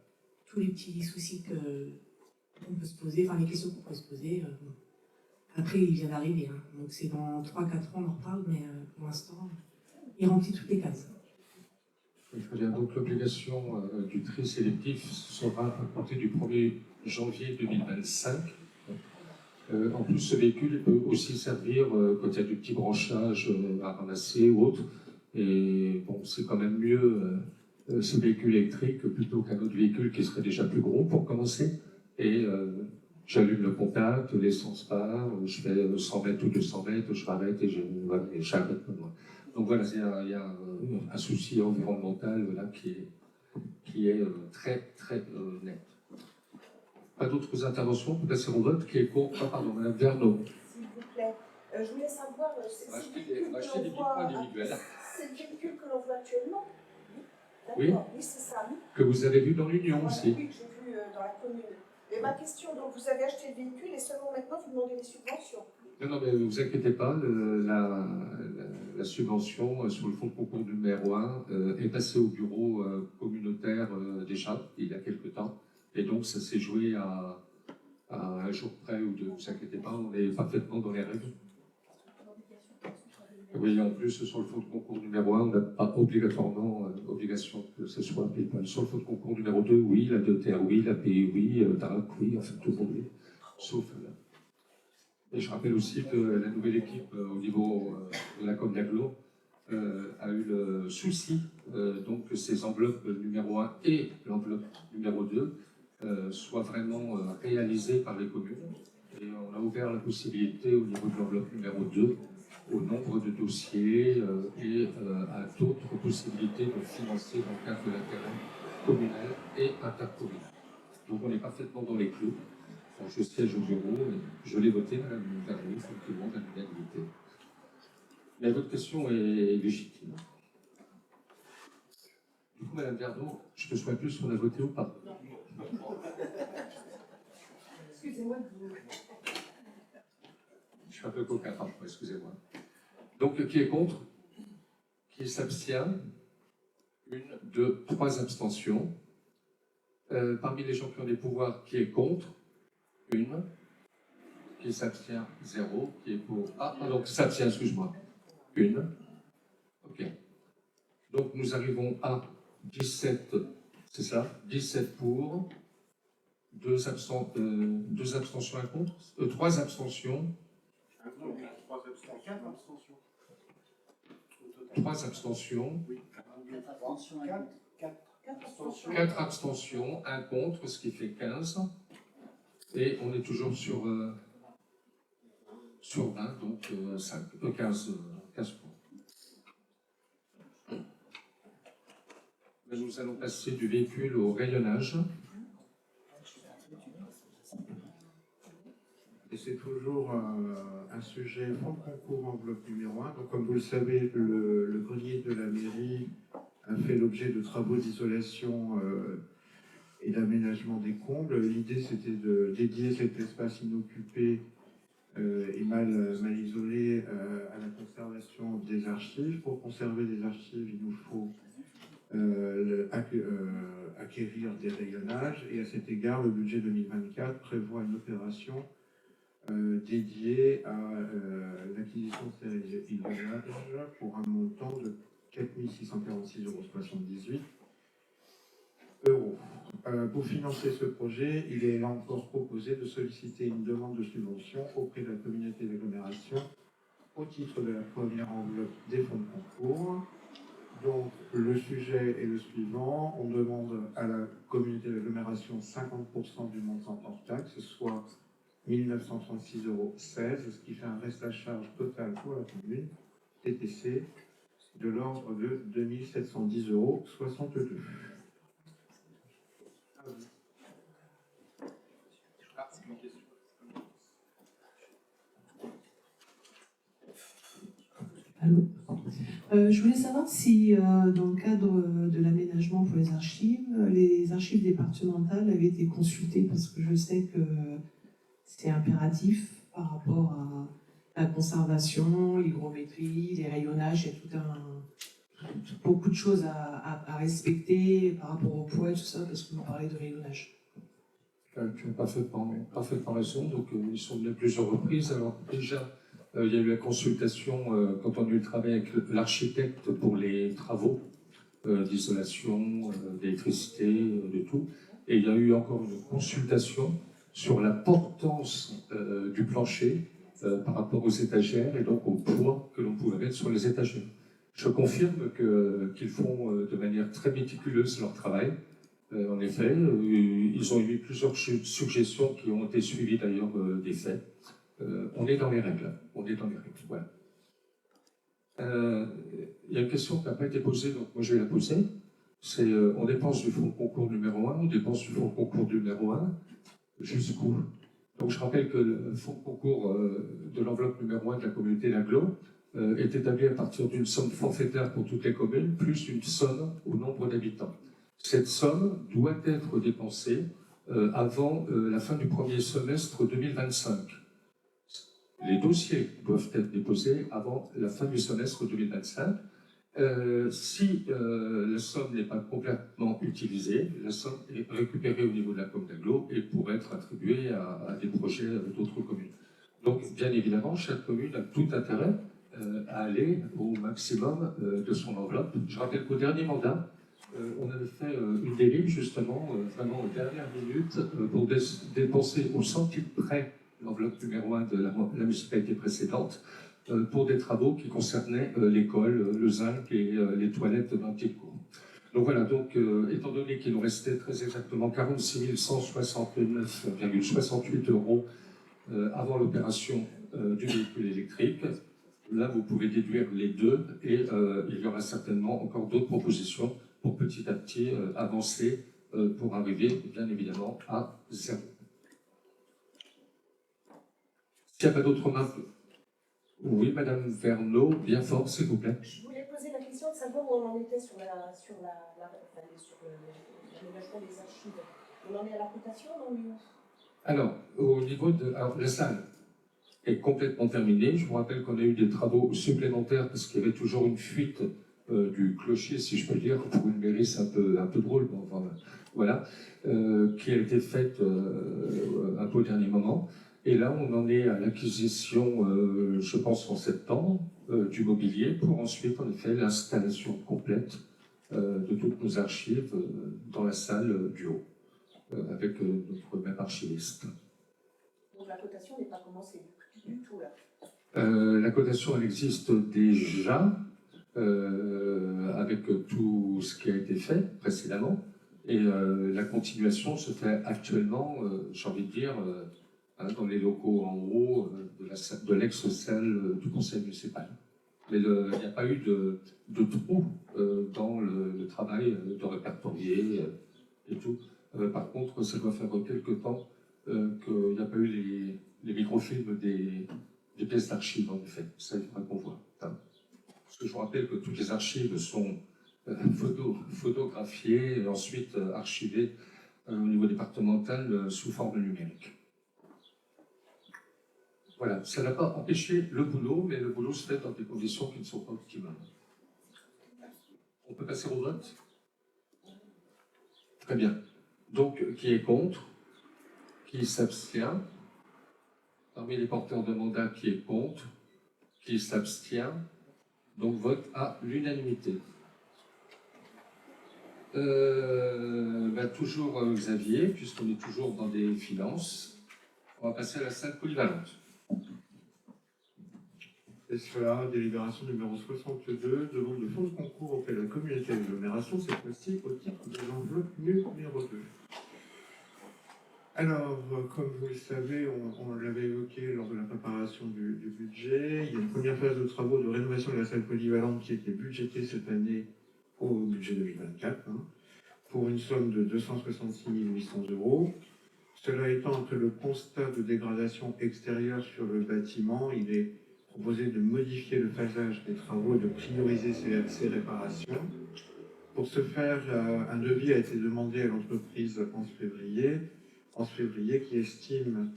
J: Tous les petits soucis qu'on peut se poser, enfin les questions qu'on peut se poser. Bon. Après, il vient d'arriver, hein. Donc c'est dans 3-4 ans, on en reparle, mais pour l'instant, il remplit toutes les cases.
A: Très bien. Donc l'obligation du tri sélectif sera à compter du 1er janvier 2025. En plus, ce véhicule peut aussi servir quand il y a du petit branchage à ramasser ou autre. Et bon, c'est quand même mieux ce véhicule électrique plutôt qu'un autre véhicule qui serait déjà plus gros pour commencer. Et j'allume le contact, l'essence part, je fais 100 mètres ou 200 mètres, je m'arrête et j'arrête. Donc voilà, il y a un souci environnemental voilà, qui est très très net. Pas d'autres interventions pour passer au vote. Qui est pour? Ah pardon, Madame Verneau.
E: S'il vous plaît, je voulais savoir, c'est le véhicule que l'on voit actuellement?
A: Oui.
E: D'accord, oui, c'est ça.
A: Que vous avez vu dans l'Union
E: Voilà,
A: aussi.
E: oui, que j'ai vu dans la commune. Et ma question, donc vous avez acheté le véhicule et seulement maintenant vous demandez les subventions?
A: Non, mais ne vous inquiétez pas, la subvention sur le fonds de concours numéro 1 est passée au bureau communautaire déjà, il y a quelque temps. Et donc, ça s'est joué à un jour près ou deux. Ne vous inquiétez pas, on est parfaitement dans les règles. Oui, en plus, sur le fonds de concours numéro 1, on n'a pas obligatoirement obligation que ce soit PayPal. Sur le fonds de concours numéro 2, oui, la DETR, oui, la PI, oui, DARAC, oui, enfin tout le monde, oui. Sauf là. Et je rappelle aussi que la nouvelle équipe au niveau de la Comnaglo a eu le souci donc que ces enveloppes numéro 1 et l'enveloppe numéro 2 soient vraiment réalisées par les communes. Et on a ouvert la possibilité au niveau de l'enveloppe numéro 2 au nombre de dossiers et à d'autres possibilités de financer dans le cadre de l'intérêt communal et intercommunal. Donc on est parfaitement dans les clous. Je siège au bureau, je l'ai voté, Madame Vernier, effectivement, à l'unanimité. Mais votre question est légitime. Du coup, Madame Verneau, je ne souhaite plus si on a voté ou pas.
E: Non. Excusez-moi de vous...
A: Je suis un peu coquin parfois, excusez-moi. Donc, qui est contre? Qui s'abstient? 1, 2, 3 abstentions. Parmi les gens qui ont des pouvoirs, qui est contre? 1. Qui s'abstient? 0. Qui est pour? Ah, pardon, qui s'abstient, excuse-moi. 1. OK. Donc, nous arrivons à 17, c'est ça? 17 pour, 2 abstentions, 1 contre, 3 abstentions.
C: Donc, 3 abstentions. 4 abstentions.
A: 3 abstentions,
C: Oui.
I: 4 abstentions,
A: 4 abstentions, 1 contre, ce qui fait 15. Et on est toujours sur 20, donc 15 points. Nous allons passer du véhicule au rayonnage.
C: Et c'est toujours un sujet fonds de concours enveloppe numéro 1. Donc, comme vous le savez, le grenier de la mairie a fait l'objet de travaux d'isolation et d'aménagement des combles. L'idée, c'était de dédier cet espace inoccupé et mal isolé à la conservation des archives. Pour conserver des archives, il nous faut acquérir des rayonnages. Et à cet égard, le budget 2024 prévoit une opération dédiée à l'acquisition de ces rayonnages pour un montant de 4 646,78 €. Pour financer ce projet, il est là encore proposé de solliciter une demande de subvention auprès de la communauté d'agglomération au titre de la première enveloppe des fonds de concours. Donc, le sujet est le suivant. On demande à la communauté d'agglomération 50% du montant hors taxe, soit 1 936,16 €, ce qui fait un reste à charge total pour la commune, TTC, de l'ordre de 2 710,62 €.
D: Allô. Je voulais savoir si, dans le cadre de l'aménagement pour les archives départementales avaient été consultées, parce que je sais que c'est impératif par rapport à la conservation, l'hygrométrie, les rayonnages, il y a beaucoup de choses à respecter par rapport au poids et tout ça, parce que vous parlez de rayonnage.
A: Tu as parfaitement raison. Donc, ils sont venus à plusieurs reprises. Alors, déjà, il y a eu la consultation quand on a eu le travail avec l'architecte pour les travaux d'isolation, d'électricité, de tout. Et il y a eu encore une consultation sur la portance du plancher par rapport aux étagères et donc au poids que l'on pouvait mettre sur les étagères. Je confirme qu'ils font de manière très méticuleuse leur travail. En effet, ils ont émis plusieurs suggestions qui ont été suivies d'ailleurs des faits. On est dans les règles. Voilà. Il y a une question qui n'a pas été posée, donc moi je vais la poser. C'est on dépense du fonds de concours numéro 1, on dépense du fonds de concours numéro 1, jusqu'où? Donc je rappelle que le fonds de concours de l'enveloppe numéro 1 de la communauté d'Aglo est établi à partir d'une somme forfaitaire pour toutes les communes, plus une somme au nombre d'habitants. Cette somme doit être dépensée avant la fin du premier semestre 2025. Les dossiers doivent être déposés avant la fin du semestre 2025. Si la somme n'est pas complètement utilisée, la somme est récupérée au niveau de la commune d'Aglo et pourrait être attribuée à des projets d'autres communes. Donc, bien évidemment, chaque commune a tout intérêt à aller au maximum de son enveloppe. Je rappelle qu'au dernier mandat, on avait fait une dérive, justement, vraiment aux dernières minutes, pour dépenser au centime près l'enveloppe numéro 1 de la municipalité précédente, pour des travaux qui concernaient l'école, le zinc et les toilettes d'un petit cours. Donc voilà, donc, étant donné qu'il nous restait très exactement 46 169,68 € avant l'opération du véhicule électrique, là vous pouvez déduire les deux et il y aura certainement encore d'autres propositions pour petit à petit avancer pour arriver bien évidemment à 0. S'il n'y a pas d'autres remarques. Oui, Madame Verneau, bien fort, s'il vous plaît.
E: Je voulais poser la question de savoir où on en était sur l'aménagement des archives. On en est à la cotation, non?
A: Alors, au niveau de... Alors, la salle est complètement terminée. Je vous rappelle qu'on a eu des travaux supplémentaires parce qu'il y avait toujours une fuite du clocher, si je peux dire. Pour une mairie, c'est un peu drôle, mais enfin, voilà, qui a été faite un peu au dernier moment. Et là, on en est à l'acquisition, je pense en septembre, du mobilier pour ensuite, en effet, l'installation complète de toutes nos archives dans la salle du haut, avec notre même archiviste.
E: Donc la cotation n'est pas commencée du tout là.
A: La cotation, elle existe déjà avec tout ce qui a été fait précédemment. Et la continuation se fait actuellement, j'ai envie de dire, dans les locaux en haut de l'ex-salle du conseil municipal. Mais il n'y a pas eu de trou dans le travail de répertorié et tout. Par contre, ça doit faire quelque temps qu'il n'y a pas eu les microfilms des pièces d'archives, en effet. Ça, il faudra qu'on voit. Parce que je vous rappelle que toutes les archives sont photographiées et ensuite archivées au niveau départemental sous forme numérique. Voilà, ça n'a pas empêché le boulot, mais le boulot se fait dans des conditions qui ne sont pas optimales. On peut passer au vote? Très bien. Donc, qui est contre? Qui s'abstient? Parmi les porteurs de mandat, qui est contre? Qui s'abstient? Donc, vote à l'unanimité. Toujours Xavier, puisqu'on est toujours dans des finances. On va passer à la salle polyvalente.
C: Et cela, délibération numéro 62, demande de fonds de concours auprès de la communauté d'agglomération, cette fois-ci au titre de l'enveloppe numéro 2. Alors, comme vous le savez, on l'avait évoqué lors de la préparation du budget, il y a une première phase de travaux de rénovation de la salle polyvalente qui a été budgétée cette année au budget 2024, pour une somme de 266 800 €. Cela étant, après le constat de dégradation extérieure sur le bâtiment, il est proposé de modifier le phasage des travaux et de prioriser ces réparations. Pour ce faire, un devis a été demandé à l'entreprise en février, qui estime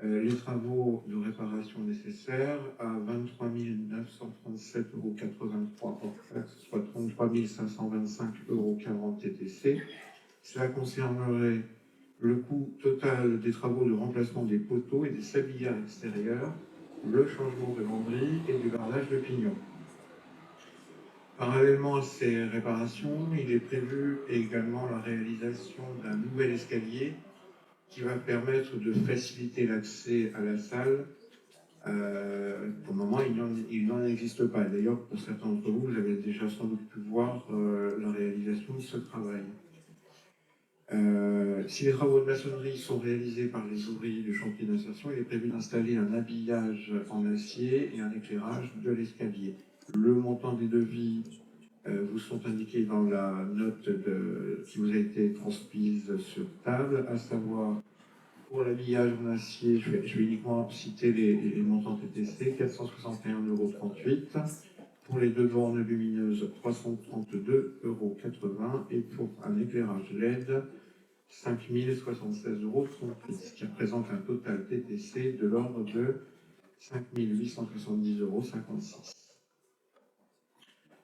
C: les travaux de réparation nécessaires à 23 937,83 € hors taxe, soit 33 525,40 € TTC. Cela concernerait le coût total des travaux de remplacement des poteaux et des sablières extérieures, le changement de banderie et du bardage de pignons. Parallèlement à ces réparations, il est prévu également la réalisation d'un nouvel escalier qui va permettre de faciliter l'accès à la salle. Pour le moment, il n'en existe pas. D'ailleurs, pour certains d'entre vous, vous avez déjà sans doute pu voir la réalisation de ce travail. Si les travaux de maçonnerie sont réalisés par les ouvriers du chantier d'insertion, il est prévu d'installer un habillage en acier et un éclairage de l'escalier. Le montant des devis vous sont indiqués dans la note qui vous a été transmise sur table, à savoir pour l'habillage en acier, je vais uniquement citer les montants TTC, 461,38 €. Pour les deux bornes lumineuses, 332,80 € et pour un éclairage LED, 5 076,38 €, ce qui représente un total TTC de l'ordre de 5 870,56 €.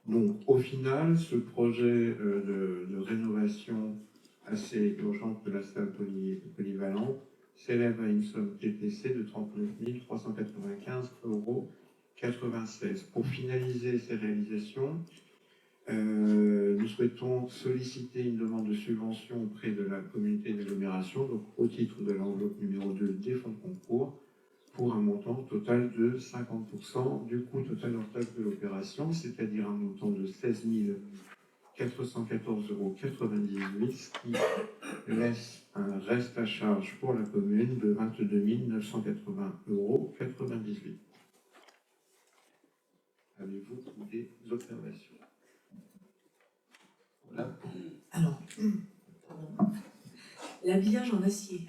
C: Donc, au final, ce projet de rénovation assez urgente de la salle polyvalente s'élève à une somme TTC de 39 395,96 €. Pour finaliser ces réalisations, nous souhaitons solliciter une demande de subvention auprès de la communauté d'agglomération, donc au titre de l'enveloppe numéro 2 des fonds de concours, pour un montant total de 50% du coût total hors taxe de l'opération, c'est-à-dire un montant de 16 414,98 €, ce qui laisse un reste à charge pour la commune de 22 980,98 €. Avez-vous des observations?
A: Voilà.
J: Alors, pardon. L'habillage en acier,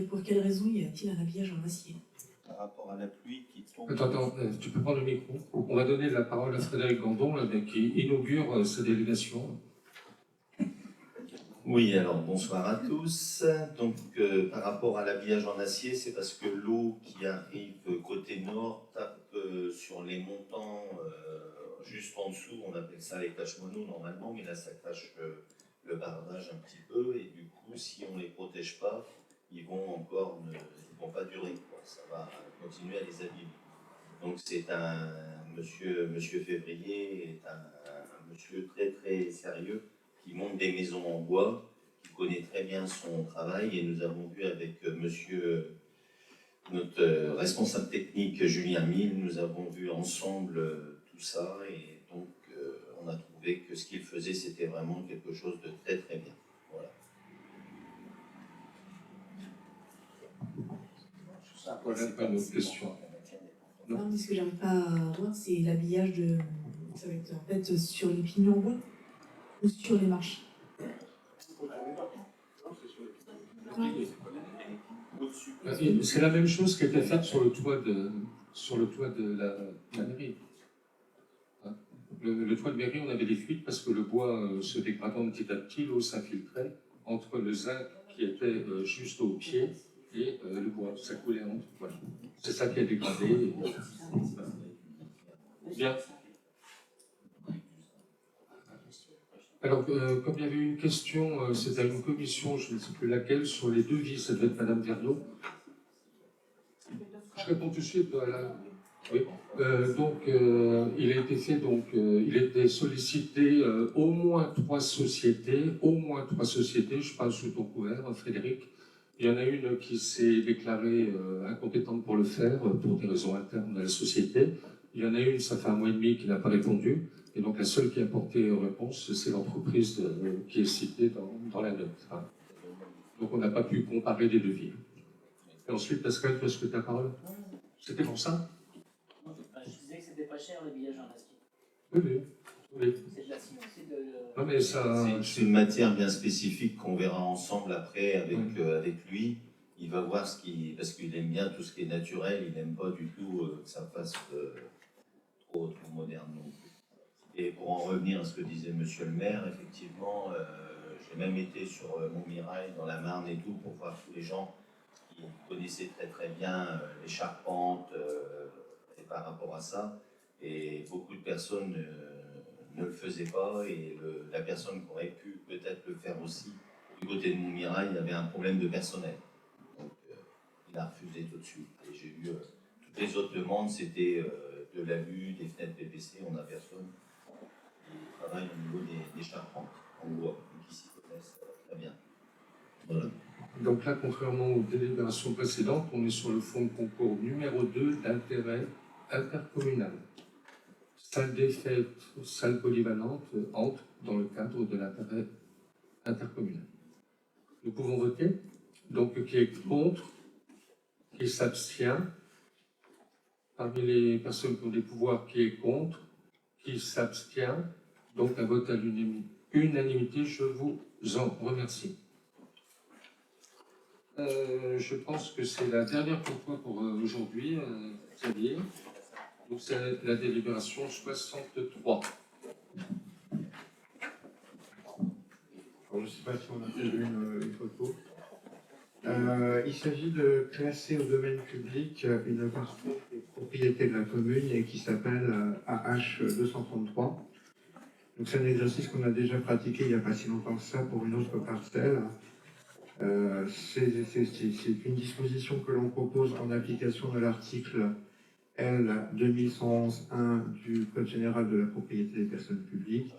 J: pour quelle raison y a-t-il un habillage en acier?
F: Par rapport à la pluie qui tombe.
A: Attends, tu peux prendre le micro. On va donner la parole à Frédéric Gandon, là, qui inaugure sa délégation.
F: Oui, alors bonsoir à tous. Donc par rapport à l'habillage en acier, c'est parce que l'eau qui arrive côté nord tape sur les montants juste en dessous, on appelle ça les taches mono normalement, mais là ça cache le bardage un petit peu, et du coup si on ne les protège pas, ils vont pas durer, quoi. Ça va continuer à les abîmer. Donc c'est un monsieur Février est un monsieur très très sérieux qui monte des maisons en bois, qui connaît très bien son travail, et nous avons vu avec monsieur notre responsable technique Julien Mille, nous avons vu ensemble tout ça et donc on a trouvé que ce qu'il faisait c'était vraiment quelque chose de très très bien. Voilà.
A: Voilà, pas d'autres questions.
J: Non, mais ce que j'arrive pas à voir, c'est l'habillage de. Ça va être en fait sur les pignons en bois ou sur les marches.
A: C'est la même chose qui a été faite sur le toit de la mairie. Le toit de mairie, on avait des fuites parce que le bois se dégradant petit à petit, l'eau s'infiltrait entre le zinc qui était juste au pied et le bois. Ça coulait entre. Voilà. C'est ça qui a dégradé. Et, voilà. Bien. Alors, comme il y avait une question, c'était à une commission, je ne sais plus laquelle, sur les devis, ça devait être Madame Verriot. Je réponds tout de suite. Voilà. Oui. Il a été fait, il a été sollicité au moins trois sociétés, je parle sous ton couvert, Frédéric. Il y en a une qui s'est déclarée incompétente pour le faire, pour des raisons internes à la société. Il y en a une, ça fait 1 mois et demi, qui n'a pas répondu. Et donc la seule qui a apporté réponse, c'est l'entreprise qui est citée dans la note. Hein. Donc on n'a pas pu comparer les devis. Et ensuite, Pascal, tu as souhaité la parole? C'était pour ça?
I: Je disais que c'était pas cher l'habillage en acier.
A: Oui.
I: C'est de l'acier, c'est de.
A: Non, mais ça...
F: C'est une matière bien spécifique qu'on verra ensemble après avec lui. Il va voir parce qu'il aime bien tout ce qui est naturel, il n'aime pas du tout que ça fasse trop moderne non plus. Et pour en revenir à ce que disait Monsieur le maire, effectivement, j'ai même été sur Montmirail, dans la Marne et tout, pour voir tous les gens qui connaissaient très très bien les charpentes et par rapport à ça. Et beaucoup de personnes ne le faisaient pas, et la personne qui aurait pu peut-être le faire aussi, du côté de Montmirail, il y avait un problème de personnel. Donc il a refusé tout de suite. Et j'ai vu toutes les autres demandes, c'était de l'alu, des fenêtres PVC, on n'a personne. Ils travaillent au niveau des charpentes en bois, qui s'y connaissent très bien. Voilà.
A: Donc là, contrairement aux délibérations précédentes, on est sur le fonds de concours numéro 2 d'intérêt intercommunal. Salle des fêtes, salle polyvalente entre dans le cadre de l'intérêt intercommunal. Nous pouvons voter. Donc, qui est contre, qui s'abstient. Parmi les personnes qui ont des pouvoirs, qui est contre, qui s'abstient. Donc, un vote à l'unanimité, je vous en remercie. Je pense que c'est la dernière fois pour aujourd'hui, Xavier. Donc, c'est la délibération 63.
C: Alors, je ne sais pas si on a fait une photo. Il s'agit de classer au domaine public une parcelle qui est propriété de la commune et qui s'appelle AH 233. Donc c'est un exercice qu'on a déjà pratiqué il n'y a pas si longtemps que ça pour une autre parcelle. C'est une disposition que l'on propose en application de l'article L 2111-1 du Code général de la propriété des personnes publiques,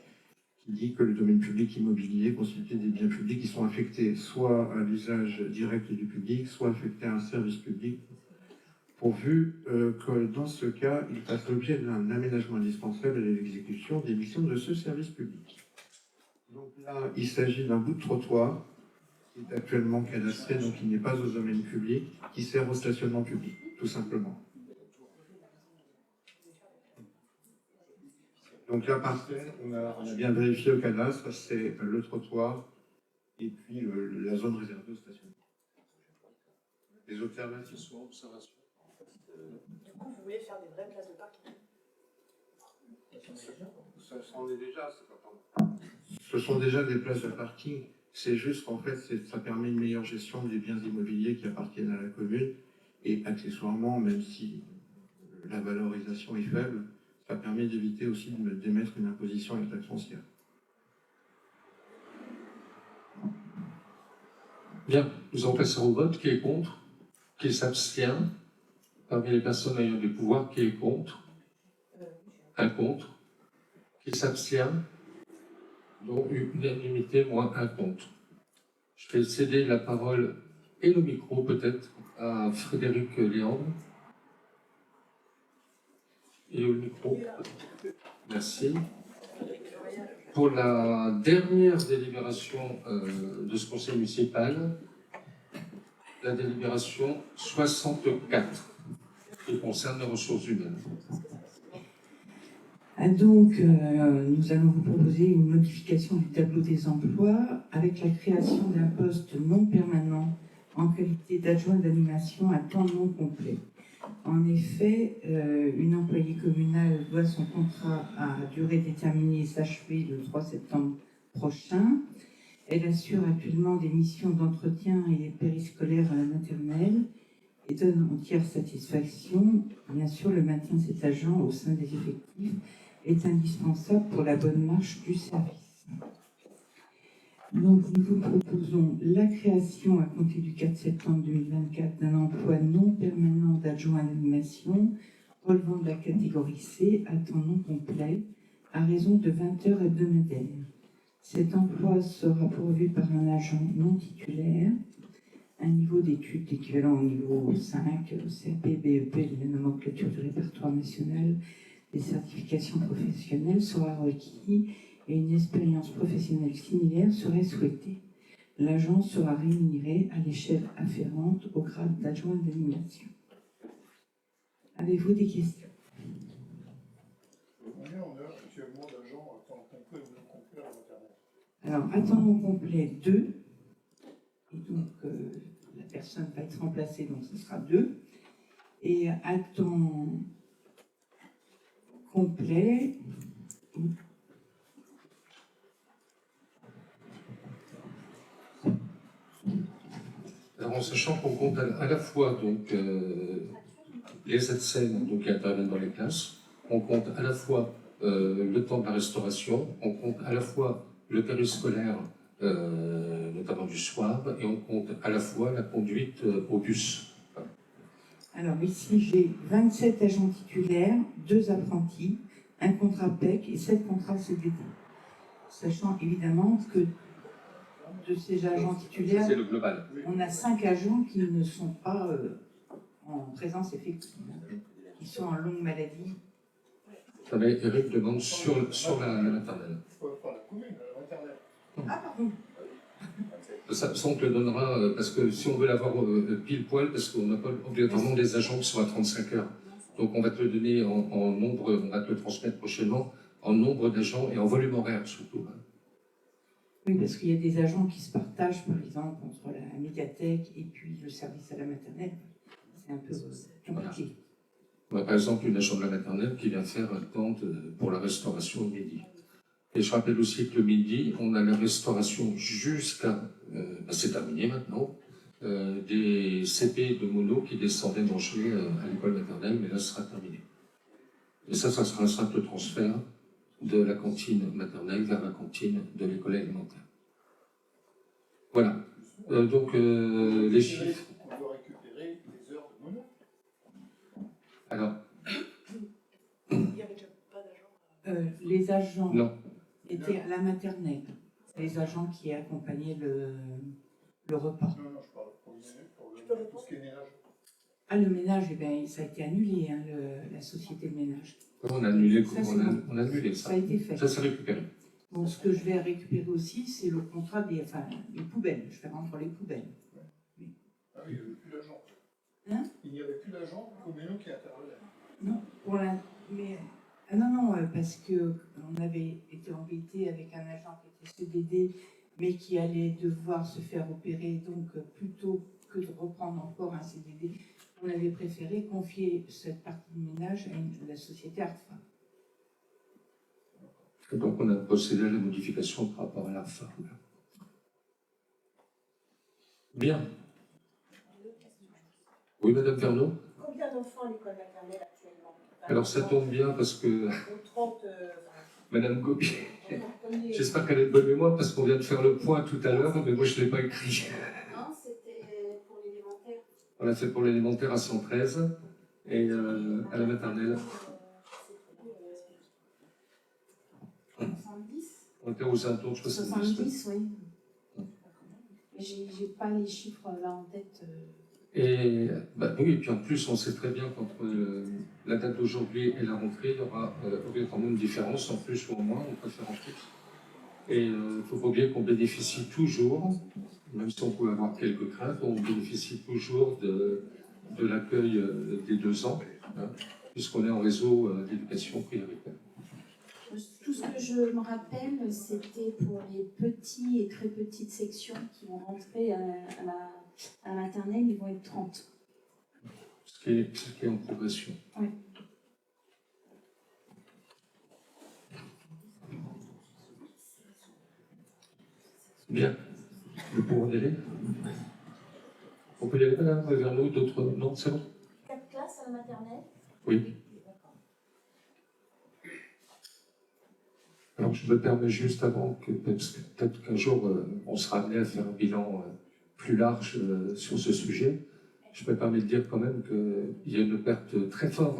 C: qui dit que le domaine public immobilier constitue des biens publics qui sont affectés soit à l'usage direct du public, soit affectés à un service public, pourvu que dans ce cas, il fasse l'objet d'un aménagement indispensable à l'exécution des missions de ce service public. Donc là, il s'agit d'un bout de trottoir qui est actuellement cadastré, donc il n'est pas au domaine public, qui sert au stationnement public, tout simplement. Donc la parcelle, on a bien vérifié au cadastre, c'est le trottoir et puis la zone réservée au stationnement. Les observations.
E: Du coup, vous voulez faire des vraies places de parking?
C: Ce sont déjà des places de parking. C'est juste qu'en fait, ça permet une meilleure gestion des biens immobiliers qui appartiennent à la commune. Et accessoirement, même si la valorisation est faible, ça permet d'éviter aussi d'émettre une imposition à la taxe foncière.
A: Bien, nous allons passer au vote. Qui est contre? Qui s'abstient? Parmi les personnes ayant du pouvoir, qui est contre? Un contre. Qui s'abstient? Donc, unanimité moins un contre. Je vais céder la parole et le micro peut-être à Frédéric Léandre. Et au micro. Merci. Pour la dernière délibération de ce conseil municipal, la délibération 64, qui concerne les ressources humaines.
K: Donc, nous allons vous proposer une modification du tableau des emplois avec la création d'un poste non permanent en qualité d'adjoint d'animation à temps non complet. En effet, une employée communale voit son contrat à durée déterminée s'achever le 3 septembre prochain. Elle assure actuellement des missions d'entretien et périscolaire à la maternelle et donne entière satisfaction. Bien sûr, le maintien de cet agent au sein des effectifs est indispensable pour la bonne marche du service. Donc, nous vous proposons la création à compter du 4 septembre 2024 d'un emploi non permanent d'adjoint à l'animation relevant de la catégorie C à temps non complet à raison de 20 heures hebdomadaires. Cet emploi sera pourvu par un agent non titulaire. Un niveau d'études équivalent au niveau 5, CAP, BEP, de la nomenclature du répertoire national des certifications professionnelles sera requis et une expérience professionnelle similaire serait souhaitée. L'agent sera rémunéré à l'échelle afférente au grade d'adjoint d'animation. Avez-vous des questions?
G: Combien on a actuellement d'agents à temps complet ou non complet à la maternelle?
K: Alors, à temps non complet, 2. Et donc, la personne va être remplacée, donc ce sera 2. Et à temps complet,
A: Alors, en sachant qu'on compte à la fois donc, les ATSEM donc, qui interviennent dans les classes, on compte à la fois le temps de la restauration, on compte à la fois le périscolaire, notamment du soir, et on compte à la fois la conduite au bus.
K: alors ici j'ai 27 agents titulaires, 2 apprentis, un contrat PEC et 7 contrats CDD. Sachant évidemment que de ces agents titulaires,
A: C'est le global.
K: on a 5 agents qui ne sont pas en présence effective, qui sont en longue maladie.
A: Mais Eric demande sur la maternelle.
G: Pas la commune, la maternelle.
K: Ah pardon.
A: Ça, on te le donnera, parce que si on veut l'avoir pile poil, parce qu'on n'a pas obligatoirement des agents qui sont à 35 heures. Donc on va te le donner en nombre, on va te le transmettre prochainement, en nombre d'agents et en volume horaire surtout.
K: Oui, parce qu'il y a des agents qui se partagent, par exemple, entre la médiathèque et puis le service à la maternelle. C'est un peu compliqué.
A: On a par exemple une agent de la maternelle qui vient faire un temps pour la restauration au midi. Et je rappelle aussi que le midi, on a la restauration jusqu'à, c'est terminé maintenant, des CP de mono qui descendaient manger à l'école maternelle, mais là, ce sera terminé. Et ça sera un simple transfert de la cantine maternelle vers la cantine de l'école élémentaire. Voilà. Donc, les chiffres.
G: On doit récupérer les heures de mono.
A: Alors,
J: Il n'y avait déjà pas d'agent.
K: Les agents
A: non.
K: étaient à la maternelle. Les agents qui accompagnaient le repas.
G: Non, je parle pour tout ce qui est ménage.
K: Ah, le ménage, eh bien, ça a été annulé, hein, la société de ménage.
A: On a annulé,
K: Ça,
A: on a annulé ça.
K: Ça a été fait.
A: Ça s'est récupéré.
K: Bon, ce que je vais récupérer aussi, c'est le contrat des poubelles. Je vais rendre les poubelles.
G: Ah oui, il n'y avait plus d'agent.
K: Hein?
G: Il n'y avait plus d'agent communaux qui intervenaient.
K: Non, mais non, parce que on avait été embêté avec un agent qui était CDD, mais qui allait devoir se faire opérer, donc plutôt que de reprendre encore un CDD, on avait préféré confier cette partie du ménage à la société ARFA.
A: Et donc on a procédé à la modification par rapport à l'ARFA. Bien. Oui, Madame Verneau?
E: Combien d'enfants à l'école maternelle actuellement?
A: Alors ça tombe bien parce que
E: Ou 30,
A: Madame Gobi,
E: comme les...
A: j'espère qu'elle est de bonne mémoire parce qu'on vient de faire le point tout à l'heure, mais moi je ne l'ai pas écrit.
E: Non, c'était pour l'élémentaire.
A: On l'a fait pour l'élémentaire à 113 et à la maternelle.
E: 70.
A: On était aux alentours de 70.
E: 70, oui. Mais j'ai pas les chiffres là en tête.
A: Et oui, et puis en plus, on sait très bien qu'entre la date d'aujourd'hui et la rentrée, il y aura obligatoirement une différence, en plus ou en moins, on préfère en plus. Et il ne faut pas oublier qu'on bénéficie toujours, même si on peut avoir quelques craintes, on bénéficie toujours de l'accueil des 2 ans, hein, puisqu'on est en réseau d'éducation prioritaire.
L: Tout ce que je me rappelle, c'était pour les petits et très petites sections qui vont rentrer à la maternelle, ils vont être 30.
A: Ce qui est en progression.
L: Oui.
A: Bien. Nous pouvons y aller. On peut y aller, madame, vers nous, d'autres... Non, c'est bon?
L: 4 classes à la maternelle?
A: Oui. Alors, je me permets juste avant que, parce que peut-être qu'un jour, on sera amené à faire un bilan plus large sur ce sujet, je me permets de dire quand même qu'il y a une perte très forte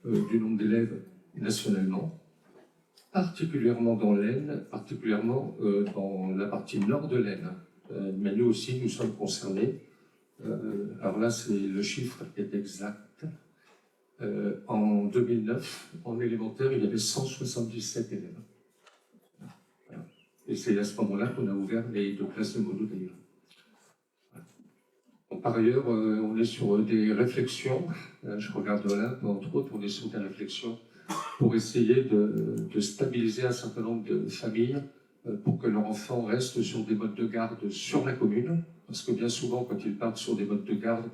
A: du nombre d'élèves nationalement, particulièrement dans l'Aisne, particulièrement dans la partie nord de l'Aisne. Mais nous aussi, nous sommes concernés. Alors là, c'est le chiffre est exact. En 2009, en élémentaire, il y avait 177 élèves. Voilà. Et c'est à ce moment-là qu'on a ouvert les 2 classes de mono d'ailleurs. Voilà. Bon, par ailleurs, on est sur des réflexions. Je regarde Olympe, entre autres, on est sur des réflexions pour essayer de stabiliser un certain nombre de familles pour que leur enfant reste sur des modes de garde sur la commune. Parce que bien souvent, quand ils partent sur des modes de garde,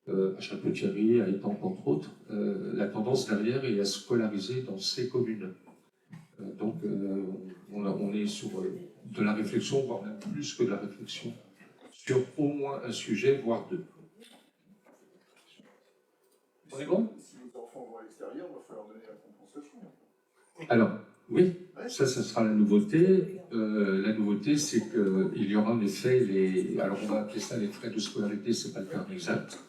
A: à Château-Thierry, à Étampes, entre autres, la tendance derrière est à scolariser dans ces communes. Donc, on est sur de la réflexion, voire même plus que de la réflexion, sur au moins un sujet, voire 2. On est bon?
M: Si les enfants vont à l'extérieur, il va falloir donner la compensation.
A: Alors, oui, ça sera la nouveauté. La nouveauté, c'est qu'il y aura en effet alors on va appeler ça les frais de scolarité, c'est pas le terme exact,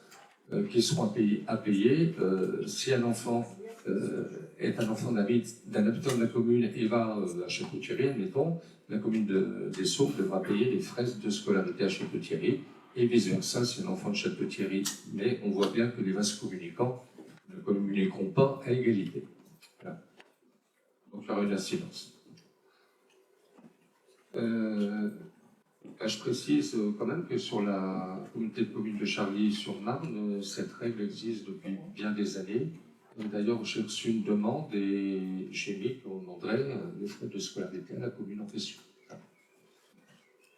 A: qui seront à payer. Si un enfant est un enfant d'un habitant de la commune et va à Château-Thierry, admettons, la commune des Sauves devra payer les frais de scolarité à Château-Thierry et vice-versa si un enfant de Château-Thierry. Mais on voit bien que les vases communicants ne communiqueront pas à égalité. Voilà. Donc il y aura une incidence. Je précise quand même que sur la communauté de communes de Charlie-sur-Marne, cette règle existe depuis bien des années. D'ailleurs, j'ai reçu une demande et j'ai mis qu'on demanderait les frais de scolarité à la commune en question.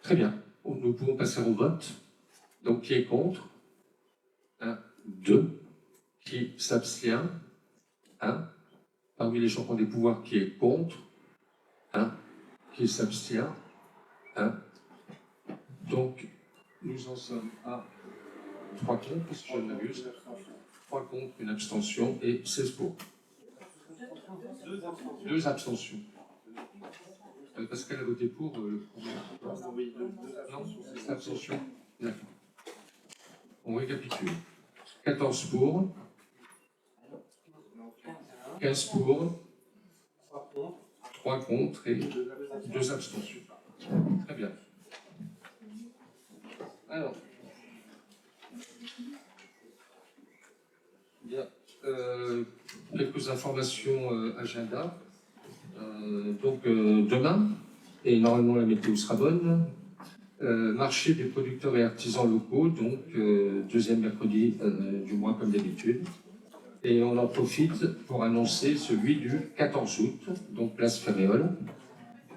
A: Très bien. Nous pouvons passer au vote. Donc, qui est contre? 1, 2. Qui s'abstient? 1. Parmi les gens qui ont des pouvoirs, qui est contre? 1. Qui s'abstient? 1. Donc, nous en sommes à 3 contre, si je ne m'abuse. 3 contre, une abstention et 16 pour. 2 abstentions. Pascal a voté pour le premier. Non, c'est abstention. D'accord. On récapitule. 14 pour. 15 pour. 3 contre et 2 abstentions. Très bien. Alors. Bien. Quelques informations agenda. Donc demain, et normalement la météo sera bonne, marché des producteurs et artisans locaux, donc deuxième mercredi du mois comme d'habitude. Et on en profite pour annoncer celui du 14 août, donc place Ferréol.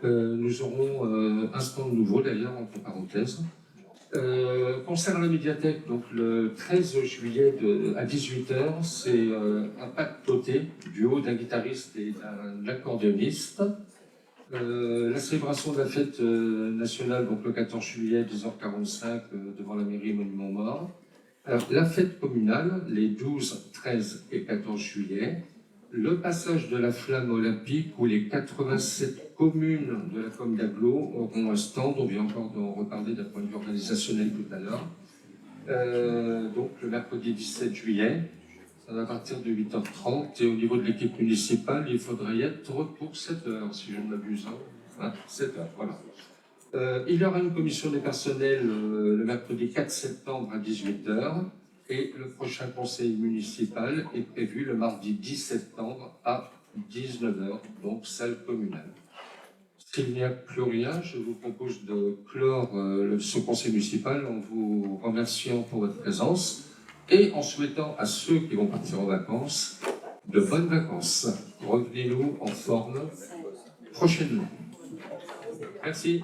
A: Nous aurons un stand nouveau d'ailleurs, entre parenthèses. Concernant la médiathèque, donc le 13 juillet à 18h, c'est un pack doté du haut d'un guitariste et d'un accordéoniste. La célébration de la fête nationale, donc le 14 juillet, 10h45, devant la mairie Monument-Mort. Alors, la fête communale, les 12, 13 et 14 juillet. Le passage de la flamme olympique où les 87 communes de la commune d'Aglo auront un stand. On vient encore d'en reparler d'un point de vue organisationnel tout à l'heure. Donc le mercredi 17 juillet, ça va partir de 8h30. Et au niveau de l'équipe municipale, il faudrait y être pour 7h, si je ne m'abuse. 7h, voilà. Il y aura une commission des personnels le mercredi 4 septembre à 18h. Et le prochain conseil municipal est prévu le mardi 10 septembre à 19h, donc salle communale. S'il n'y a plus rien, je vous propose de clore ce conseil municipal en vous remerciant pour votre présence et en souhaitant à ceux qui vont partir en vacances de bonnes vacances. Revenez-nous en forme prochainement. Merci.